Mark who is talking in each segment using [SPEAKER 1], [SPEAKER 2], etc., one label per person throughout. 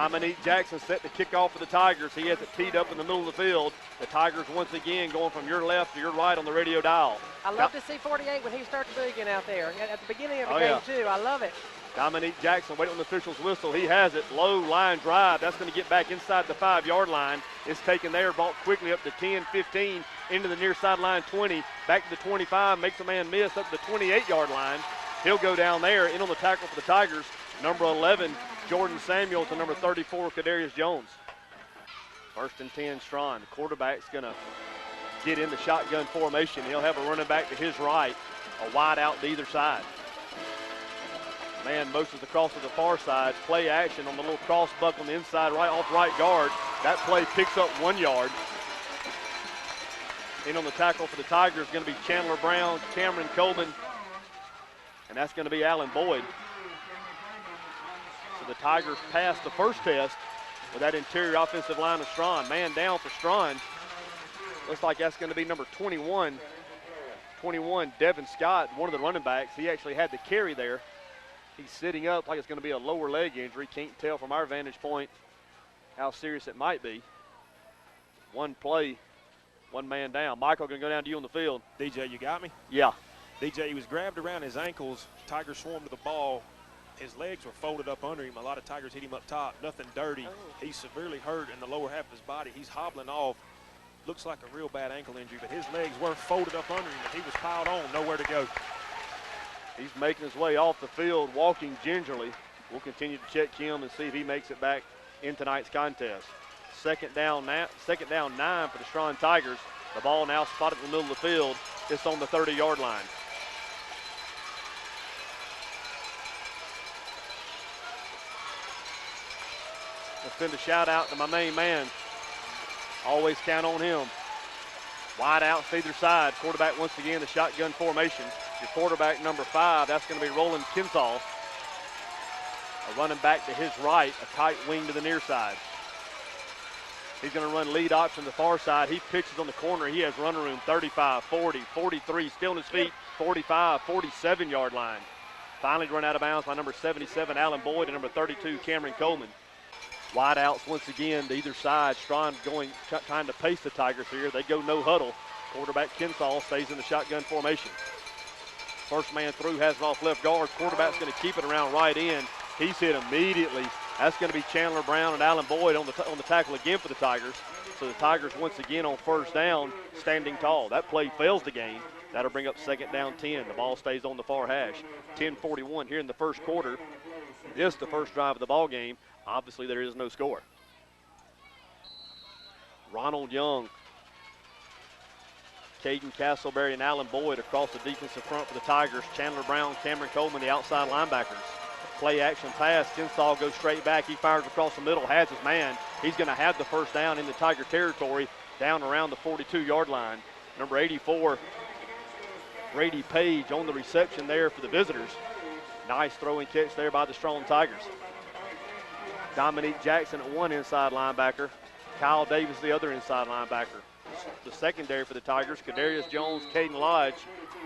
[SPEAKER 1] Dominique Jackson set to kick off for the Tigers. He has it teed up in the middle of the field. The Tigers once again going from your left to your right on the radio dial.
[SPEAKER 2] I love to see 48 when he starts booging out there at the beginning of the game, too. I love it.
[SPEAKER 1] Dominique Jackson waiting on the official's whistle. He has it. Low line drive. That's going to get back inside the 5-yard line. It's taken there, brought quickly up to 10, 15, into the near sideline 20, back to the 25, makes a man miss up to the 28-yard line. He'll go down there. In on the tackle for the Tigers, number 11, Jordan Samuel, to number 34, Kadarius Jones. 1st and 10, Straughn. The quarterback's going to get in the shotgun formation. He'll have a running back to his right, a wide out to either side. Man motions across to the far side. Play action on the little cross buck on the inside, right off right guard. That play picks up 1 yard. In on the tackle for the Tigers is going to be Chandler Brown, Cameron Coleman, and that's going to be Alan Boyd. So the Tigers passed the first test with that interior offensive line of Straughn. Man down for Straughn. Looks like that's going to be number 21, Devin Scott, one of the running backs. He actually had the carry there. He's sitting up like it's going to be a lower leg injury. Can't tell from our vantage point how serious it might be. One play, one man down. Michael, going to go down to you on the field.
[SPEAKER 3] DJ, you got me?
[SPEAKER 1] Yeah.
[SPEAKER 3] DJ, he was grabbed around his ankles. Tigers swarmed to the ball. His legs were folded up under him. A lot of Tigers hit him up top. Nothing dirty. He's severely hurt in the lower half of his body. He's hobbling off. Looks like a real bad ankle injury, but his legs were folded up under him, and he was piled on, nowhere to go.
[SPEAKER 1] He's making his way off the field, walking gingerly. We'll continue to check him and see if he makes it back in tonight's contest. Second down 9 for the Straughn Tigers. The ball now spotted in the middle of the field. It's on the 30-yard line. Let's send a shout out to my main man. Always count on him. Wide out to either side. Quarterback once again, the shotgun formation. Your quarterback, number 5, that's going to be Roland Kinsall. A running back to his right, a tight wing to the near side. He's going to run lead option to the far side. He pitches on the corner. He has running room 35, 40, 43, still on his feet, 45, 47-yard line. Finally run out of bounds by number 77, Alan Boyd, and number 32, Cameron Coleman. Wide outs once again to either side. Straughn trying to pace the Tigers here. They go no huddle. Quarterback Kinsall stays in the shotgun formation. First man through has it off left guard. Quarterback's going to keep it around right end. He's hit immediately. That's going to be Chandler Brown and Alan Boyd on the tackle again for the Tigers. So the Tigers once again on first down, standing tall. That play fails the game. That'll bring up 2nd down 10. The ball stays on the far hash. 10:41 here in the first quarter. This the first drive of the ball game. Obviously, there is no score. Ronald Young, Caden Castleberry, and Alan Boyd across the defensive front for the Tigers. Chandler Brown, Cameron Coleman, the outside linebackers. Play action pass. Kinsall goes straight back. He fires across the middle, has his man. He's going to have the first down in the Tiger territory, down around the 42-yard line. Number 84, Brady Page on the reception there for the visitors. Nice throw and catch there by the Straughn Tigers. Dominique Jackson at one inside linebacker. Kyle Davis the other inside linebacker. The secondary for the Tigers, Kadarius Jones, Caden Lodge,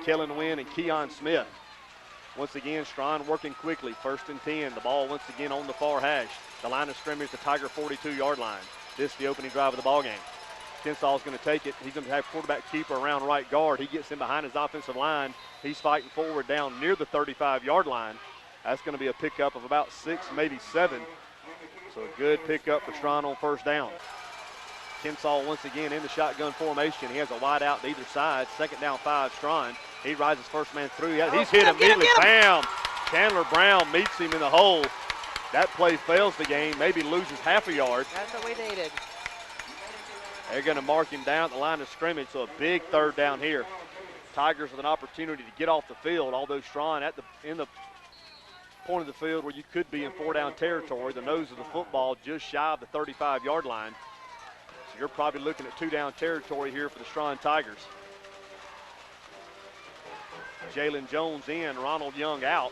[SPEAKER 1] Kellen Wynn, and Keon Smith. Once again, Straughn working quickly. 1st and 10. The ball once again on the far hash. The line of scrimmage, the Tiger 42-yard line. This is the opening drive of the ball game. Kinsall's going to take it. He's going to have quarterback keeper around right guard. He gets in behind his offensive line. He's fighting forward down near the 35-yard line. That's going to be a pickup of about 6, maybe 7. So a good pickup for Straughn on first down. Kinsall once again in the shotgun formation. He has a wide out to either side. 2nd down 5, Straughn. He rises first man through. He's hit immediately. Bam! Chandler Brown meets him in the hole. That play fails the game, maybe loses half a yard.
[SPEAKER 2] That's what we needed.
[SPEAKER 1] They're going to mark him down at the line of scrimmage, so a big 3rd down here. Tigers with an opportunity to get off the field, although Straughn in the point of the field where you could be in 4-down territory, the nose of the football just shy of the 35-yard line. So you're probably looking at 2-down territory here for the Straughn Tigers. Jalen Jones in, Ronald Young out.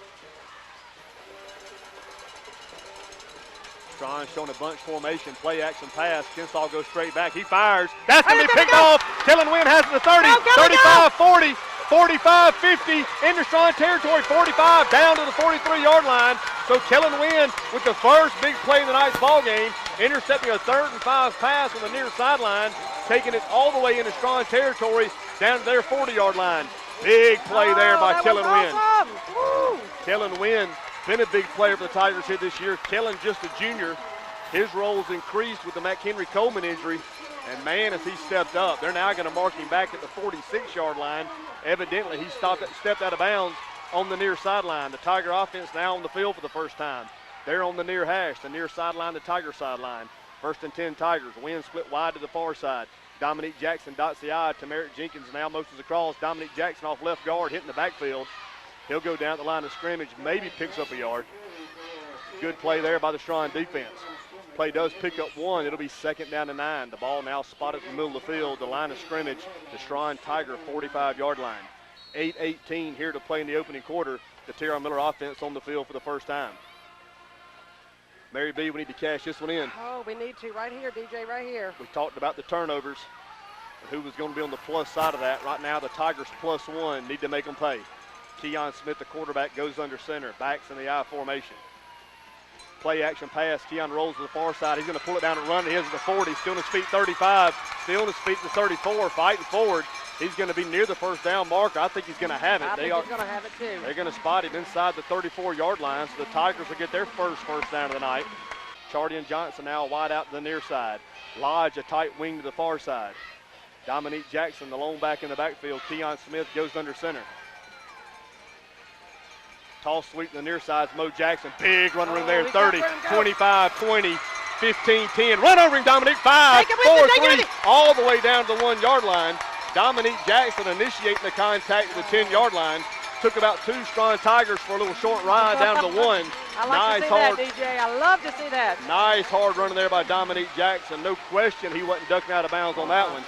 [SPEAKER 1] Straughn showing a bunch formation, play action pass. Kinsall goes straight back. He fires. That's going to be picked off. Kellen Wynn has it to 30, 35, 40, 45, 50, into Straughn territory, 45, down to the 43-yard line. So Kellen Wynn with the first big play of the night's ball game, intercepting a 3rd and 5 pass on the near sideline, taking it all the way into Straughn territory, down to their 40-yard line. Big play there by Kellen Wynn.
[SPEAKER 2] Awesome.
[SPEAKER 1] Kellen Wynn, been a big player for the Tigers here this year. Kellen just a junior. His role's increased with the McHenry Coleman injury. And man, as he stepped up, they're now going to mark him back at the 46-yard line. Evidently, he stepped out of bounds on the near sideline. The Tiger offense now on the field for the first time. They're on the near hash, the near sideline, the Tiger sideline. 1st and 10 Tigers. Wynn split wide to the far side. Dominique Jackson dots the I. Tamarick Jenkins now motions across. Dominique Jackson off left guard, hitting the backfield. He'll go down the line of scrimmage, maybe picks up a yard. Good play there by the Straughn defense. Play does pick up 1. It'll be 2nd down to 9. The ball now spotted in the middle of the field. The line of scrimmage, the Straughn Tiger 45-yard line. 8:18 here to play in the opening quarter. The Terrell Miller offense on the field for the first time. Mary B, we need to cash this one in.
[SPEAKER 2] Oh, we need to right here, DJ, right here.
[SPEAKER 1] We talked about the turnovers and who was going to be on the plus side of that. Right now, the Tigers +1 need to make them pay. Keon Smith, the quarterback, goes under center. Backs in the I formation. Play action pass. Keon rolls to the far side. He's going to pull it down and run. He is at the 40. Still on his feet, 35. Still on his feet, the 34. Fighting forward. He's going to be near the first down marker. I think he's going to have it.
[SPEAKER 2] I think he's going to have it too.
[SPEAKER 1] They're going to spot him inside the 34-yard line, so the Tigers will get their first down of the night. Chardy and Johnson now wide out to the near side. Lodge a tight wing to the far side. Dominique Jackson, the lone back in the backfield. Keon Smith goes under center. Toss sweep to the near side. Mo Jackson, big running room there. 30, 25, 20, 15, 10. Run over him, Dominique. 5, 4, 3, all the way down to the 1-yard line. Dominique Jackson initiating the contact at the 10-yard line. Took about 2 Straughn Tigers for a little short ride down to the 1.
[SPEAKER 2] I like to see that, DJ. I love to see that.
[SPEAKER 1] Nice hard running there by Dominique Jackson. No question he wasn't ducking out of bounds on that one.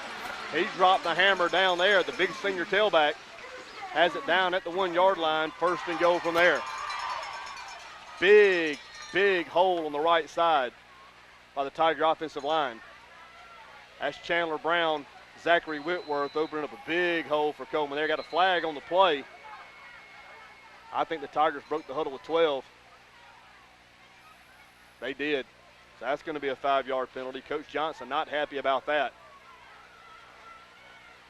[SPEAKER 1] He dropped the hammer down there. The big senior tailback has it down at the 1-yard line. 1st and goal from there. Big, big hole on the right side by the Tiger offensive line. That's Chandler Brown, Zachary Whitworth opening up a big hole for Coleman. They got a flag on the play. I think the Tigers broke the huddle with 12. They did. So that's going to be a 5-yard penalty. Coach Johnson not happy about that.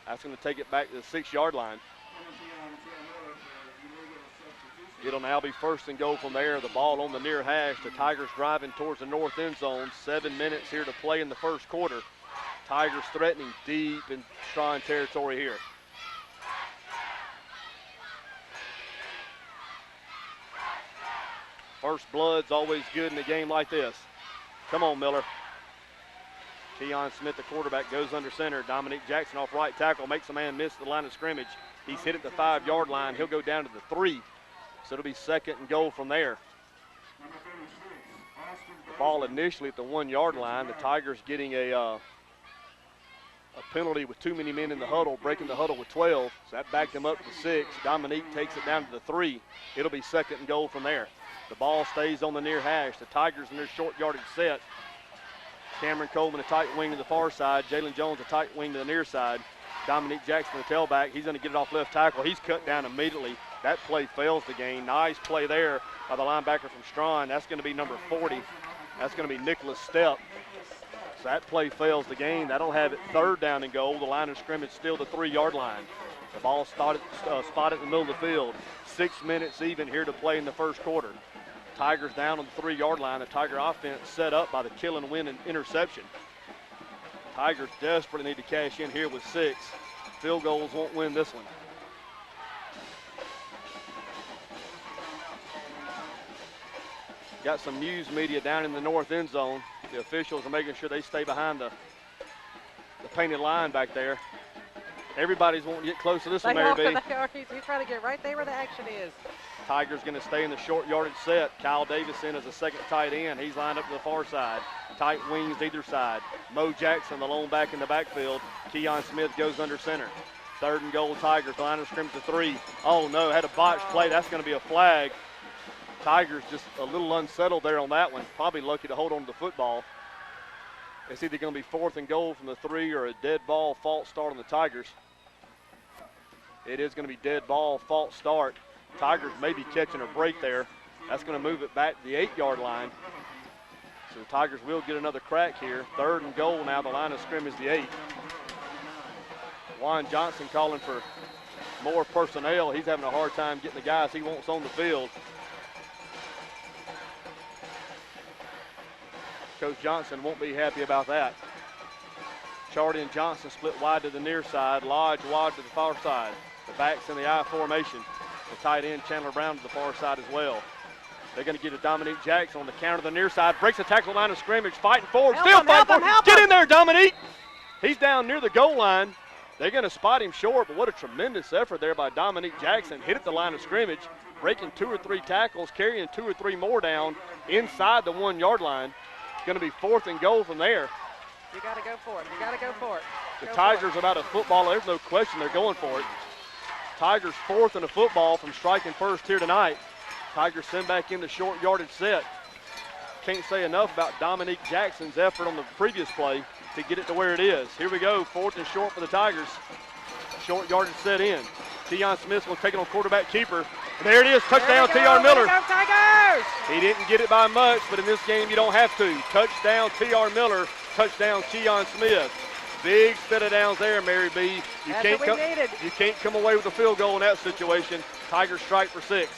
[SPEAKER 1] That's going to take it back to the 6-yard line. It'll now be 1st and goal from there. The ball on the near hash. The Tigers driving towards the north end zone. 7 minutes here to play in the first quarter. Tigers threatening deep in Straughn territory here. First blood's always good in a game like this. Come on, Miller. Keon Smith, the quarterback, goes under center. Dominique Jackson off right tackle, makes a man miss the line of scrimmage. He's hit at the 5-yard line. He'll go down to the 3. So it'll be 2nd and goal from there. The ball initially at the 1-yard line. The Tigers getting a penalty with too many men in the huddle, breaking the huddle with 12. So that backed him up to the 6. Dominique takes it down to the 3. It'll be 2nd and goal from there. The ball stays on the near hash. The Tigers in their short yardage set. Cameron Coleman, a tight wing to the far side. Jalen Jones, a tight wing to the near side. Dominique Jackson, the tailback. He's going to get it off left tackle. He's cut down immediately. That play fails the game. Nice play there by the linebacker from Straughn. That's going to be number 40. That's going to be Nicholas Stepp. So that play fails the game. That'll have it 3rd down and goal. The line of scrimmage still the 3-yard line. The ball spotted in the middle of the field. 6 minutes even here to play in the first quarter. Tigers down on the 3-yard line. The Tiger offense set up by the Kellen Wynn interception. Tigers desperately need to cash in here with 6. Field goals won't win this one. Got some news media down in the north end zone. The officials are making sure they stay behind the painted line back there. Everybody's wanting to get close to this one, Mary B.
[SPEAKER 2] He's trying to get right there where the action is.
[SPEAKER 1] Tigers going to stay in the short yardage set. Kyle Davis in as a 2nd tight end. He's lined up to the far side. Tight wings either side. Mo Jackson, the lone back in the backfield. Keon Smith goes under center. 3rd and goal, Tigers. Line of scrimmage to 3. Oh, no, had a botched play. That's going to be a flag. Tigers just a little unsettled there on that one. Probably lucky to hold on to the football. It's either going to be 4th and goal from the 3 or a dead ball false start on the Tigers. It is going to be dead ball, false start. Tigers may be catching a break there. That's going to move it back to the 8-yard line. So the Tigers will get another crack here. 3rd and goal now, the line of scrimmage, the 8. Juan Johnson calling for more personnel. He's having a hard time getting the guys he wants on the field. Coach Johnson won't be happy about that. Chardy and Johnson split wide to the near side. Lodge wide to the far side. The backs in the I formation. The tight end Chandler Brown to the far side as well. They're going to get to Dominique Jackson on the counter to the near side. Breaks the tackle line of scrimmage. Fighting forward. Still fighting forward. Get in there, Dominique. He's down near the goal line. They're going to spot him short, but what a tremendous effort there by Dominique Jackson. Hit at the line of scrimmage, breaking 2 or 3 tackles, carrying 2 or 3 more down inside the 1-yard line. It's going to be 4th and goal from there.
[SPEAKER 2] You got to go for it. You got to go for it.
[SPEAKER 1] The Tigers are about a football. There's no question they're going for it. Tigers 4th in a football from striking first here tonight. Tigers send back in the short yardage set. Can't say enough about Dominique Jackson's effort on the previous play to get it to where it is. Here we go, 4th and short for the Tigers. Short yardage set in. Keon Smith will take it on quarterback keeper. And there it is, touchdown T.R. Miller.
[SPEAKER 2] Go Tigers!
[SPEAKER 1] He didn't get it by much, but in this game you don't have to. Touchdown T.R. Miller, touchdown Keon Smith. Big set of downs there, Mary B. You can't come away with a field goal in that situation. Tigers strike for 6.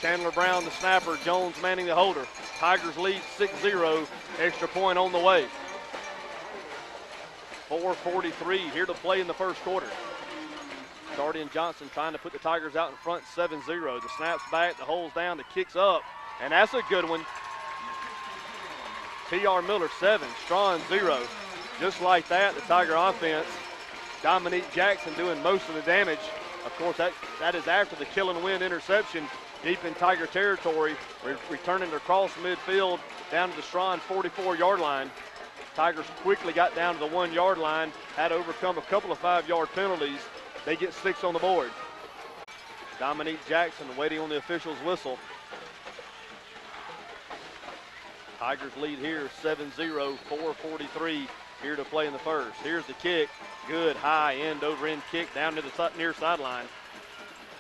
[SPEAKER 1] Chandler Brown, the snapper. Jones manning the holder. Tigers lead 6-0. Extra point on the way. 4:43 here to play in the first quarter. Chardy and Johnson trying to put the Tigers out in front 7-0. The snap's back, the hole's down, the kick's up. And that's a good one. T.R. Miller 7, Straughn 0. Just like that, the Tiger offense, Dominique Jackson doing most of the damage. Of course, that is after the kill and win interception deep in Tiger territory, returning across midfield down to the Straughn 44-yard line. Tigers quickly got down to the 1-yard line, had to overcome a couple of 5-yard penalties. They get 6 on the board. Dominique Jackson waiting on the official's whistle. Tigers lead here 7-0, 4:43 here to play in the first. Here's the kick. Good high end over end kick down to the near sideline.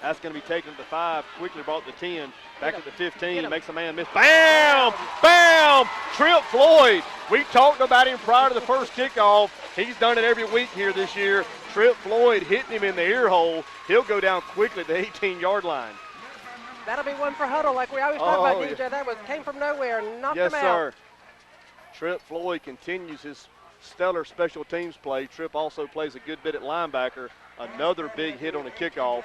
[SPEAKER 1] That's going to be taken to 5, quickly brought to 10, back at the 15, makes a man miss. Bam! Bam! Trip Floyd. We talked about him prior to the first kickoff. He's done it every week here this year. Trip Floyd hitting him in the ear hole. He'll go down quickly at the 18-yard line.
[SPEAKER 2] That'll be one for Huddle, like we always talk about, DJ. That came from nowhere and knocked him out.
[SPEAKER 1] Yes, sir. Trip Floyd continues his stellar special teams play. Trip also plays a good bit at linebacker. Another big hit on the kickoff.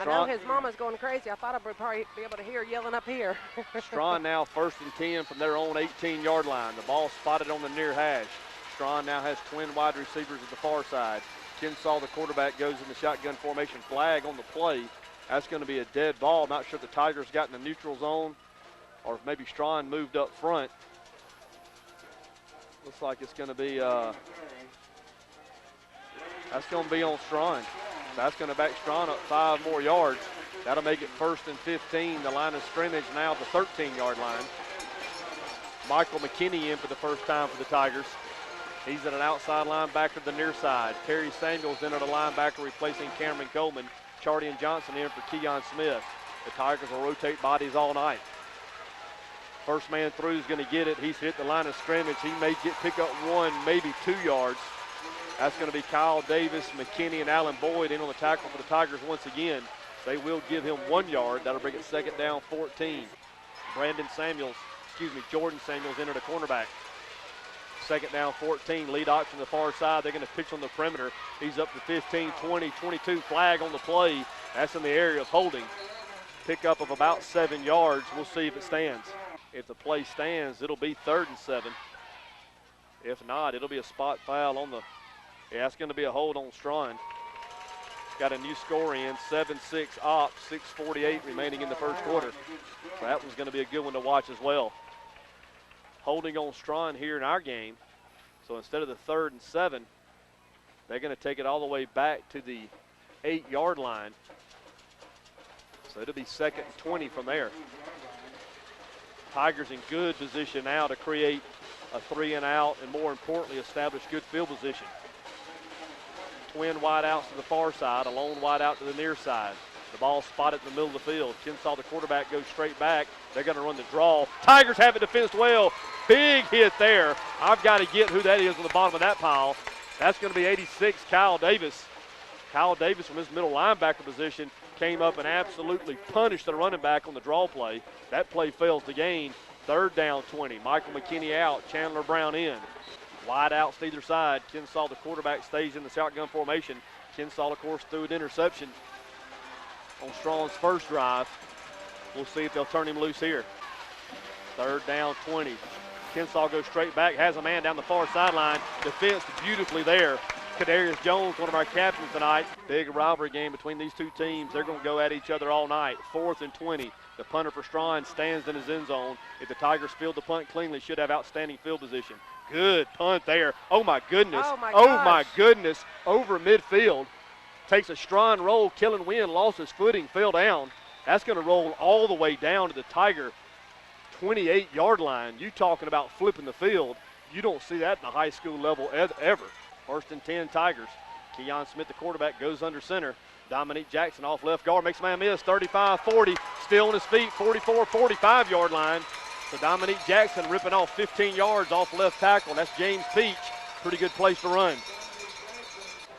[SPEAKER 2] I know his mama's going crazy. I thought I would probably be able to hear her yelling up here.
[SPEAKER 1] Straughn now 1st and 10 from their own 18-yard line. The ball spotted on the near hash. Straughn now has twin wide receivers at the far side. Kinsaw, the quarterback, goes in the shotgun formation. Flag on the play. That's going to be a dead ball. Not sure if the Tigers got in the neutral zone or if maybe Straughn moved up front. Looks like it's going to be that's going to be on Straughn. That's going to back Straughn up 5 more yards. That'll make it 1st and 15. The line of scrimmage now the 13-yard line. Michael McKinney in for the first time for the Tigers. He's at an outside linebacker to the near side. Terry Samuels in at a linebacker replacing Cameron Coleman. Chardy and Johnson in for Keon Smith. The Tigers will rotate bodies all night. First man through is going to get it. He's hit the line of scrimmage. He may pick up 1, maybe 2 yards. That's going to be Kyle Davis, McKinney, and Allen Boyd in on the tackle for the Tigers once again. They will give him 1 yard. That'll bring it 2nd down, 14. Jordan Samuels in at a cornerback. 2nd down, 14. Lead option to the far side. They're going to pitch on the perimeter. He's up to 15, 20, 22. Flag on the play. That's in the area of holding. Pickup of about 7 yards. We'll see if it stands. If the play stands, it'll be 3rd and 7. If not, it'll be a spot foul on the. Yeah, it's going to be a hold on Straughn. Got a new score in, 7-6 op, 6:48 remaining in the first quarter. So that one's going to be a good one to watch as well. Holding on Straughn here in our game. So instead of the 3rd and 7, they're going to take it all the way back to the 8-yard line. So it'll be 2nd and 20 from there. Tigers in good position now to create a 3 and out and more importantly establish good field position. twin wide outs to the far side, a lone wide out to the near side. The ball spotted in the middle of the field. Kensaw, the quarterback, goes straight back. They're going to run the draw. Tigers have it defensed well. Big hit there. I've got to get who that is on the bottom of that pile. That's going to be 86, Kyle Davis. Kyle Davis from his middle linebacker position came up and absolutely punished the running back on the draw play. That play fails to gain. 3rd down 20. Michael McKinney out. Chandler Brown in. Wide outs to either side. Kensaw, the quarterback, stays in the shotgun formation. Kensaw, of course, threw an interception on Straughn first drive. We'll see if they'll turn him loose here. 3rd down 20. Kensaw goes straight back, has a man down the far sideline. Defense beautifully there. Kadarius Jones, one of our captains tonight. Big rivalry game between these two teams. They're going to go at each other all night. 4th and 20. The punter for Straughn stands in his end zone. If the Tigers field the punt cleanly, should have outstanding field position. Good punt there. Oh, my goodness.
[SPEAKER 2] Oh,
[SPEAKER 1] my goodness. Over midfield. Takes a Straughn roll. Kellen Wynn lost his footing, fell down. That's going to roll all the way down to the Tiger 28-yard line. You talking about flipping the field. You don't see that at the high school level ever. 1st and 10 Tigers. Keon Smith, the quarterback, goes under center. Dominique Jackson off left guard, makes a man miss. 35-40, still on his feet, 44, 45-yard line. So Dominique Jackson ripping off 15 yards off left tackle. That's James Peach. Pretty good place to run.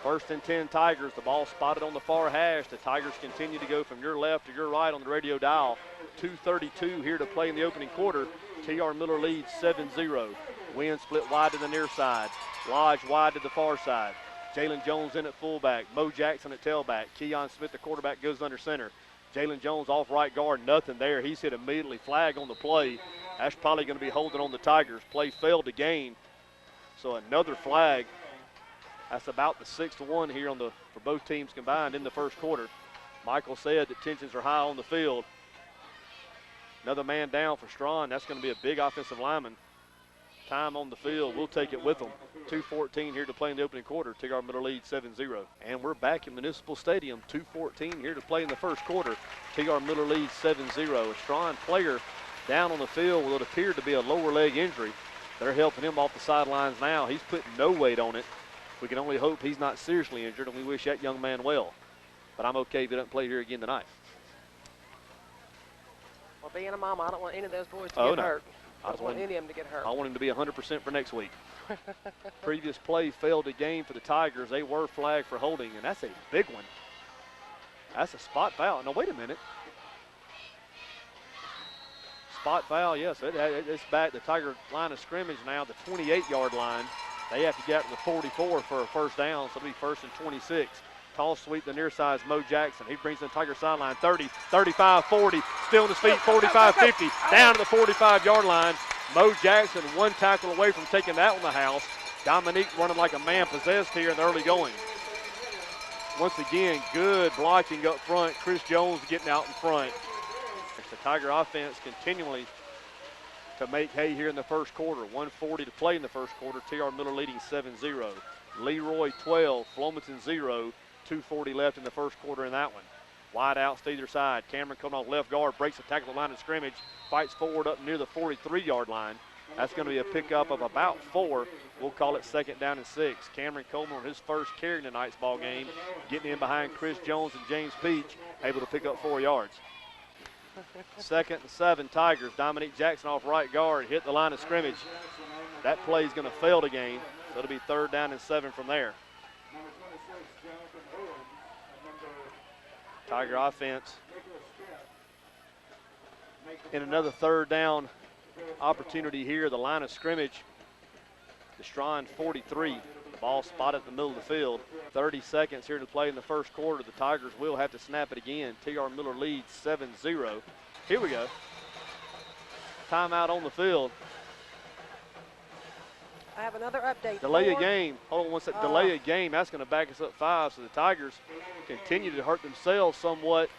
[SPEAKER 1] 1st and 10 Tigers. The ball spotted on the far hash. The Tigers continue to go from your left to your right on the radio dial. 2:32 here to play in the opening quarter. T.R. Miller leads 7-0. Wynn split wide to the near side. Lodge wide to the far side. Jalen Jones in at fullback. Mo Jackson at tailback. Keon Smith, the quarterback, goes under center. Jalen Jones off right guard. Nothing there. He's hit immediately. Flag on the play. That's probably going to be holding on the Tigers. Play failed to gain. So another flag. That's about the 6-1 here for both teams combined in the first quarter. Michael said that tensions are high on the field. Another man down for Straughn. That's going to be a big offensive lineman. Time on the field. We'll take it with them. 2:14 here to play in the opening quarter. T.R. Miller leads 7-0. And we're back in Municipal Stadium. 2:14 here to play in the first quarter. T.R. Miller leads 7-0. A Straughn player down on the field with what appeared to be a lower leg injury. They're helping him off the sidelines now. He's putting no weight on it. We can only hope he's not seriously injured, and we wish that young man well. But I'm okay if he doesn't play here again tonight.
[SPEAKER 2] Well, being a mama, I don't want any of those boys to get hurt. I don't want any of them to get hurt.
[SPEAKER 1] I want him to be 100% for next week. Previous play failed a game for the Tigers. They were flagged for holding, and that's a big one. That's a spot foul. No, wait a minute. Spot foul, yes. It's back the Tiger line of scrimmage now, the 28-yard line. They have to get to the 44 for a first down, so it'll be 1st and 26. Toss sweep the near side is Mo Jackson. He brings in the Tiger sideline, 30, 35, 40, still on his feet, 45, 50, down to the 45-yard line. Mo Jackson one tackle away from taking that one to the house. Dominique running like a man possessed here in the early going. Once again, good blocking up front. Chris Jones getting out in front. It's the Tiger offense continually to make hay here in the first quarter. 1:40 to play in the first quarter. T.R. Miller leading 7-0. Leroy 12, Flomaton 0. 2:40 left in the first quarter in that one. Wide outs to either side. Cameron coming off left guard, breaks the tackle line of scrimmage, fights forward up near the 43-yard line. That's going to be a pickup of about 4. We'll call it 2nd down and 6. Cameron Coleman on his first carry in tonight's ball game, getting in behind Chris Jones and James Peach, able to pick up 4 yards. 2nd and 7 Tigers. Dominique Jackson off right guard, hit the line of scrimmage. That play is going to fail the game, so it'll be 3rd down and 7 from there. Tiger offense in another 3rd down opportunity here. The line of scrimmage, the Straughn 43. The ball spotted in the middle of the field. 30 seconds here to play in the first quarter. The Tigers will have to snap it again. T.R. Miller leads 7-0. Here we go. Timeout on the field.
[SPEAKER 2] I have another update.
[SPEAKER 1] Delay a game. Hold on one second. Delay a game. That's going to back us up 5. So the Tigers continue to hurt themselves somewhat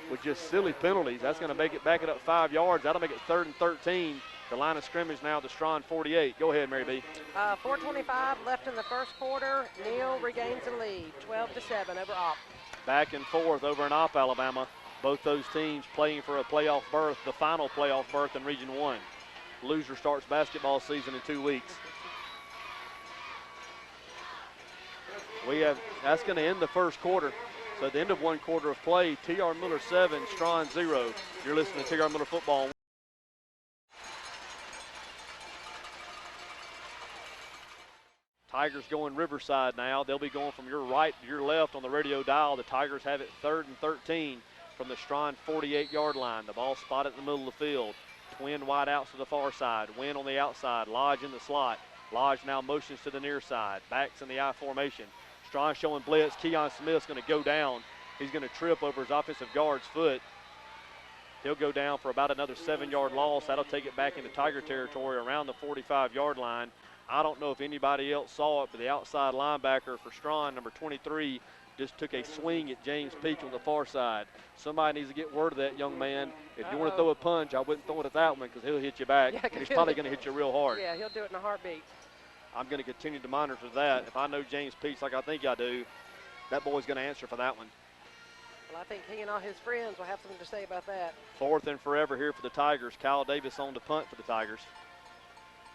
[SPEAKER 1] with just silly penalties. That's going to make it back it up 5 yards. That'll make it 3rd and 13. The line of scrimmage now, the Straughn 48. Go ahead, Mary B.
[SPEAKER 2] 4:25 left in the first quarter. Neal regains the lead, 12-7 over Opp.
[SPEAKER 1] Back and forth over in Opp, Alabama. Both those teams playing for a playoff berth, the final playoff berth in Region 1. Loser starts basketball season in 2 weeks. That's going to end the first quarter. So at the end of one quarter of play, T.R. Miller 7, Straughn 0. You're listening to T.R. Miller Football. Tigers going Riverside now. They'll be going from your right to your left on the radio dial. The Tigers have it 3rd and 13 from the Straughn 48-yard line. The ball spotted in the middle of the field. Twin wide outs to the far side. Wynn on the outside. Lodge in the slot. Lodge now motions to the near side. Backs in the I formation. Straughn showing blitz. Keon Smith's going to go down. He's going to trip over his offensive guard's foot. He'll go down for about another 7-yard loss. That'll take it back into Tiger territory around the 45-yard line. I don't know if anybody else saw it, but the outside linebacker for Straughn, number 23, just took a swing at James Peach on the far side. Somebody needs to get word of that young man. If you want to throw a punch, I wouldn't throw it at that one because he'll hit you back.
[SPEAKER 2] Yeah,
[SPEAKER 1] and he's probably going to hit you real hard.
[SPEAKER 2] Yeah, he'll do it in a heartbeat.
[SPEAKER 1] I'm going to continue to monitor that. If I know James Peach like I think I do, that boy's going to answer for that one.
[SPEAKER 2] Well, I think he and all his friends will have something to say about that.
[SPEAKER 1] 4th and forever here for the Tigers. Kyle Davis on to punt for the Tigers.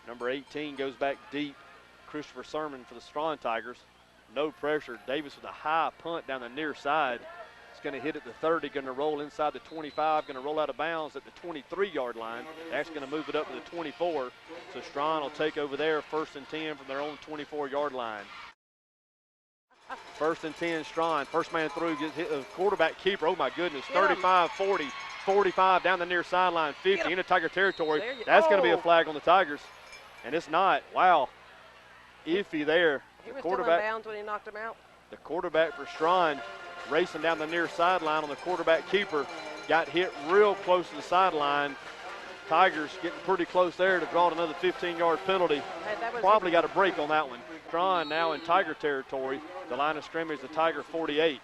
[SPEAKER 1] Number 18 goes back deep. Christopher Sermon for the Straughn Tigers. No pressure. Davis with a high punt down the near side. It's going to hit at the 30, going to roll inside the 25, going to roll out of bounds at the 23-yard line. Actually going to move it up to the 24. So Straughn will take over there, 1st and 10 from their own 24-yard line. 1st and 10, Straughn. First man through, gets hit the quarterback keeper. Oh, my goodness. 35, 40, 45 down the near sideline, 50 into Tiger territory. That's going to be a flag on the Tigers. And it's not. Wow. Iffy there.
[SPEAKER 2] He was still in bounds when he knocked him out.
[SPEAKER 1] The quarterback for Straughn racing down the near sideline on the quarterback keeper. Got hit real close to the sideline. Tigers getting pretty close there to draw another 15-yard penalty. Probably got a break on that one. Straughn now in Tiger territory. The line of scrimmage, the Tiger 48.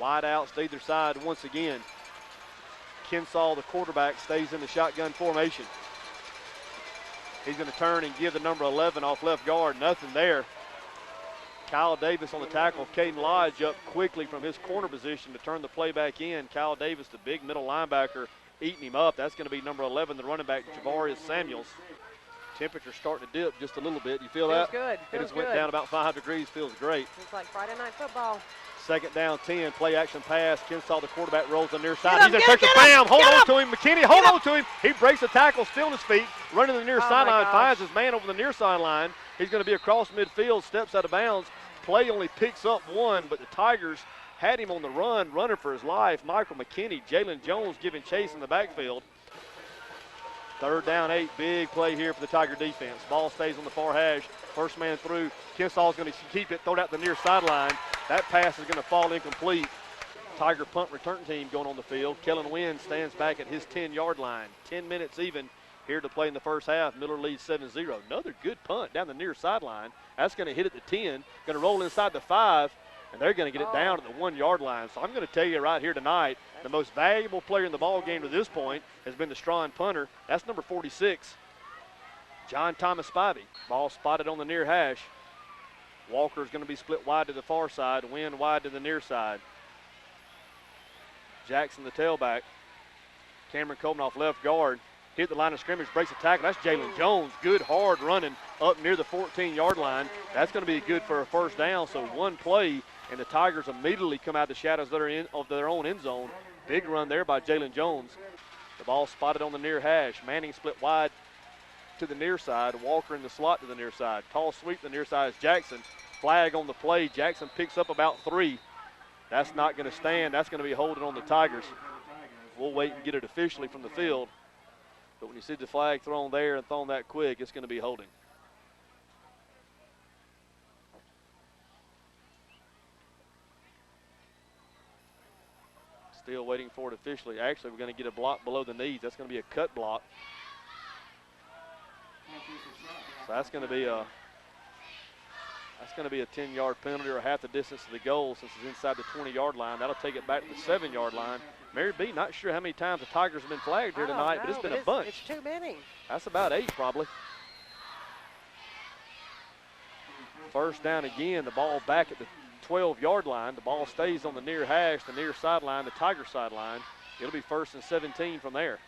[SPEAKER 1] Wide outs to either side once again. Kinsall, the quarterback, stays in the shotgun formation. He's going to turn and give the number 11 off left guard. Nothing there. Kyle Davis on the tackle. Caden Lodge up quickly from his corner position to turn the play back in. Kyle Davis, the big middle linebacker, eating him up. That's going to be number 11, the running back, Javarius Samuels. Temperature starting to dip just a little bit. You feel that?
[SPEAKER 2] Feels good.
[SPEAKER 1] It just went down about 5 degrees. Feels great.
[SPEAKER 2] It's like Friday night football.
[SPEAKER 1] 2nd down, 10, play action pass. Kinsall, the quarterback, rolls the near side. He's in pressure. Bam! Hold on to him. McKinney, hold on to him. He breaks the tackle, still on his feet, running the near sideline, finds his man over the near sideline. He's going to be across midfield, steps out of bounds. Play only picks up 1, but the Tigers had him on the run, running for his life. Michael McKinney, Jalen Jones giving chase in the backfield. 3rd down, 8, big play here for the Tiger defense. Ball stays on the far hash. First man through. Kinsall's going to keep it, throw it out the near sideline. That pass is going to fall incomplete. Tiger punt return team going on the field. Kellen Wynn stands back at his 10-yard line. 10 minutes even here to play in the first half. Miller leads 7-0. Another good punt down the near sideline. That's going to hit at the 10. Going to roll inside the 5, and they're going to get it down at the 1-yard line. So I'm going to tell you right here tonight, the most valuable player in the ball game to this point has been the Straughn punter. That's number 46, John Thomas Spivey. Ball spotted on the near hash. Walker's going to be split wide to the far side, Wynn wide to the near side. Jackson, the tailback. Cameron Coleman off left guard. Hit the line of scrimmage, breaks the tackle. That's Jalen Jones. Good hard running up near the 14-yard line. That's going to be good for a first down. So one play, and the Tigers immediately come out of the shadows that are in of their own end zone. Big run there by Jalen Jones. The ball spotted on the near hash. Manning split wide to the near side. Walker in the slot to the near side. Tall sweep to the near side is Jackson. Flag on the play. Jackson picks up about 3. That's not going to stand. That's going to be holding on the Tigers. We'll wait and get it officially from the field. But when you see the flag thrown there and thrown that quick, it's going to be holding. Still waiting for it officially. Actually, we're going to get a block below the knees. That's going to be a cut block. So that's going to be a 10-yard penalty or half the distance to the goal since it's inside the 20-yard line. That'll take it back to the 7-yard line. Mary B, not sure how many times the Tigers have been flagged here tonight, but it's been a bunch.
[SPEAKER 2] It's too many.
[SPEAKER 1] That's about 8 probably. First down again, the ball back at the 12-yard line. The ball stays on the near hash, the near sideline, the Tiger sideline. It'll be 1st and 17 from there.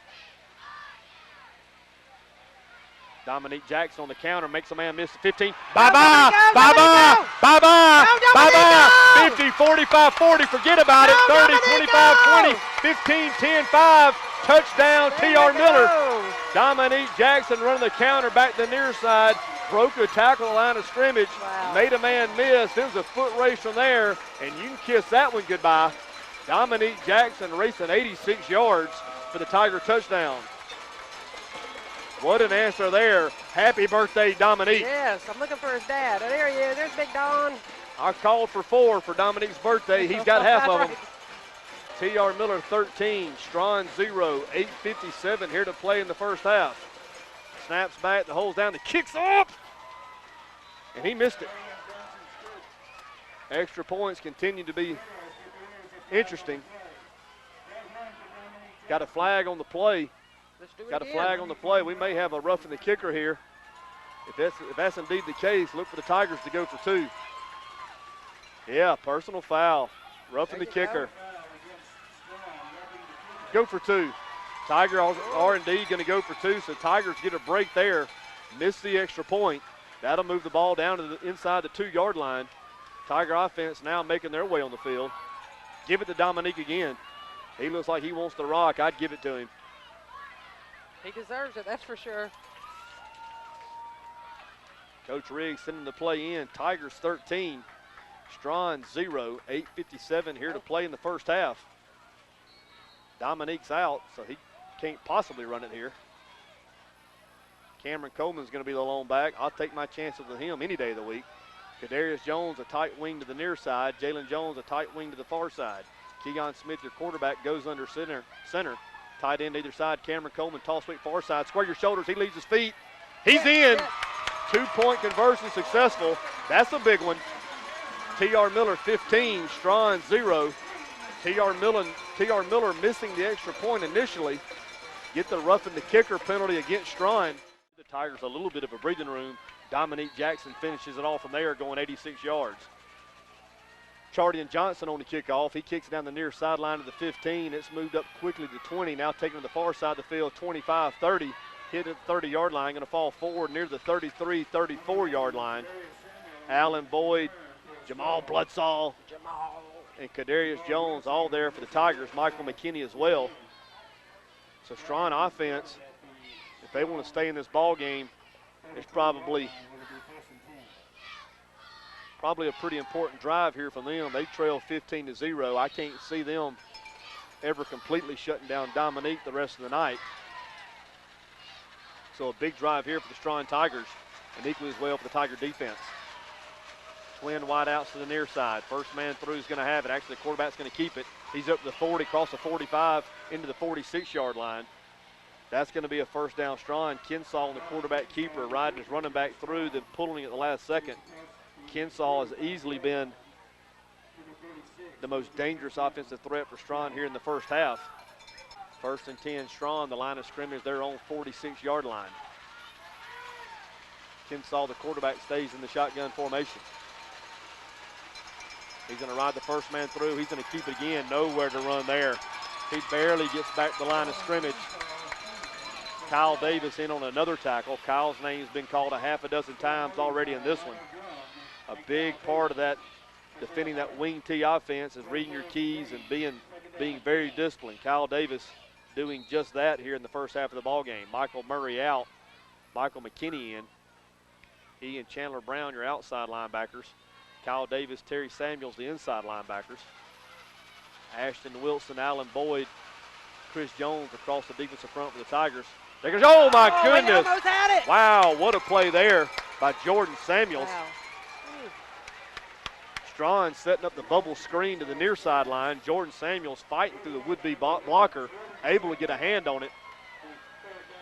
[SPEAKER 1] Dominique Jackson on the counter, makes a man miss the 15.
[SPEAKER 2] Go,
[SPEAKER 1] Bye-bye,
[SPEAKER 2] Dominique, go,
[SPEAKER 1] bye-bye,
[SPEAKER 2] Dominique, go.
[SPEAKER 1] bye-bye,
[SPEAKER 2] Go, Dominique,
[SPEAKER 1] bye-bye.
[SPEAKER 2] go.
[SPEAKER 1] 50, 45, 40, forget about
[SPEAKER 2] Go,
[SPEAKER 1] it. 30,
[SPEAKER 2] Dominique,
[SPEAKER 1] 25,
[SPEAKER 2] go.
[SPEAKER 1] 20, 15, 10, 5. Touchdown, T.R. Miller.
[SPEAKER 2] Go.
[SPEAKER 1] Dominique Jackson running the counter back to the near side. Broke a tackle the line of scrimmage.
[SPEAKER 2] Wow.
[SPEAKER 1] Made a man miss. It was a foot race from there, and you can kiss that one goodbye. Dominique Jackson racing 86 yards for the Tiger touchdown. What an answer there. Happy birthday, Dominique.
[SPEAKER 2] Yes, I'm looking for his dad. Oh, there he is. There's Big Don.
[SPEAKER 1] I called for 4 for Dominique's birthday. He's got half of them.
[SPEAKER 2] Right.
[SPEAKER 1] T.R. Miller 13, Straughn 0, 8:57 here to play in the first half. Snaps back, the hole's down, the kick's up, and he missed it. Extra points continue to be interesting. Got a flag on the play.
[SPEAKER 2] Let's do it
[SPEAKER 1] Got a
[SPEAKER 2] again.
[SPEAKER 1] flag on the play. We may have a roughing the kicker here. If that's indeed the case, look for the Tigers to go for 2. Yeah, personal foul. Roughing the kicker. Go for 2. Tigers are indeed going to go for 2, so Tigers get a break there. Miss the extra point. That'll move the ball down to the inside the 2-yard line. Tiger offense now making their way on the field. Give it to Dominique again. He looks like he wants the rock. I'd give it to him.
[SPEAKER 2] He deserves it, that's for sure.
[SPEAKER 1] Coach Riggs sending the play in. Tigers 13, Straughn 0, 8:57 here to play in the first half. Dominique's out, so he can't possibly run it here. Cameron Coleman's going to be the lone back. I'll take my chances with him any day of the week. Kadarius Jones, a tight wing to the near side. Jalen Jones, a tight wing to the far side. Keegan Smith, your quarterback, goes under center. Tight end either side. Cameron Coleman, toss sweep far side. Square your shoulders. He leaves his feet. He's in. 2-point conversion successful. That's a big one. T.R. Miller 15, Straughn 0. T.R. Miller missing the extra point initially. Get the roughing the kicker penalty against Straughn. The Tigers a little bit of a breathing room. Dominique Jackson finishes it off from there, going 86 yards. Chardian Johnson on the kickoff. He kicks it down the near sideline to the 15. It's moved up quickly to 20. Now taking to the far side of the field, 25-30. Hit at the 30-yard line. Going to fall forward near the 33, 34-yard line. Allen Boyd, Jamal Bloodsall, and Kadarius Jones all there for the Tigers. Michael McKinney as well. So Straughn offense, if they want to stay in this ball game, it's probably a pretty important drive here from them. They trail 15-0. I can't see them ever completely shutting down Dominique the rest of the night. So a big drive here for the Straughn Tigers, and equally as well for the Tiger defense. Twin wideouts to the near side. First man through is going to have it. Actually, the quarterback's going to keep it. He's up to the 40, across the 45, into the 46-yard line. That's going to be a first down. Straughn. Kinsall and the quarterback keeper riding his running back through, then pulling at the last second. Kinsall has easily been the most dangerous offensive threat for Straughn here in the first half. 1st and 10, Straughn, the line of scrimmage, their own 46-yard line. Kinsall, the quarterback, stays in the shotgun formation. He's going to ride the first man through. He's going to keep it again. Nowhere to run there. He barely gets back to the line of scrimmage. Kyle Davis in on another tackle. Kyle's name's been called a half a dozen times already in this one. A big part of that, defending that wing T offense, is reading your keys and being very disciplined. Kyle Davis doing just that here in the first half of the ball game. Michael Murray out. Michael McKinney in. He and Chandler Brown, your outside linebackers. Kyle Davis, Terry Samuels, the inside linebackers. Ashton Wilson, Allen Boyd, Chris Jones across the defensive front for the Tigers. There goes, oh my goodness.
[SPEAKER 2] He almost had it.
[SPEAKER 1] Wow, what a play there by Jordan Samuels.
[SPEAKER 2] Wow.
[SPEAKER 1] Straughn setting up the bubble screen to the near sideline. Jordan Samuels fighting through the would-be blocker, able to get a hand on it.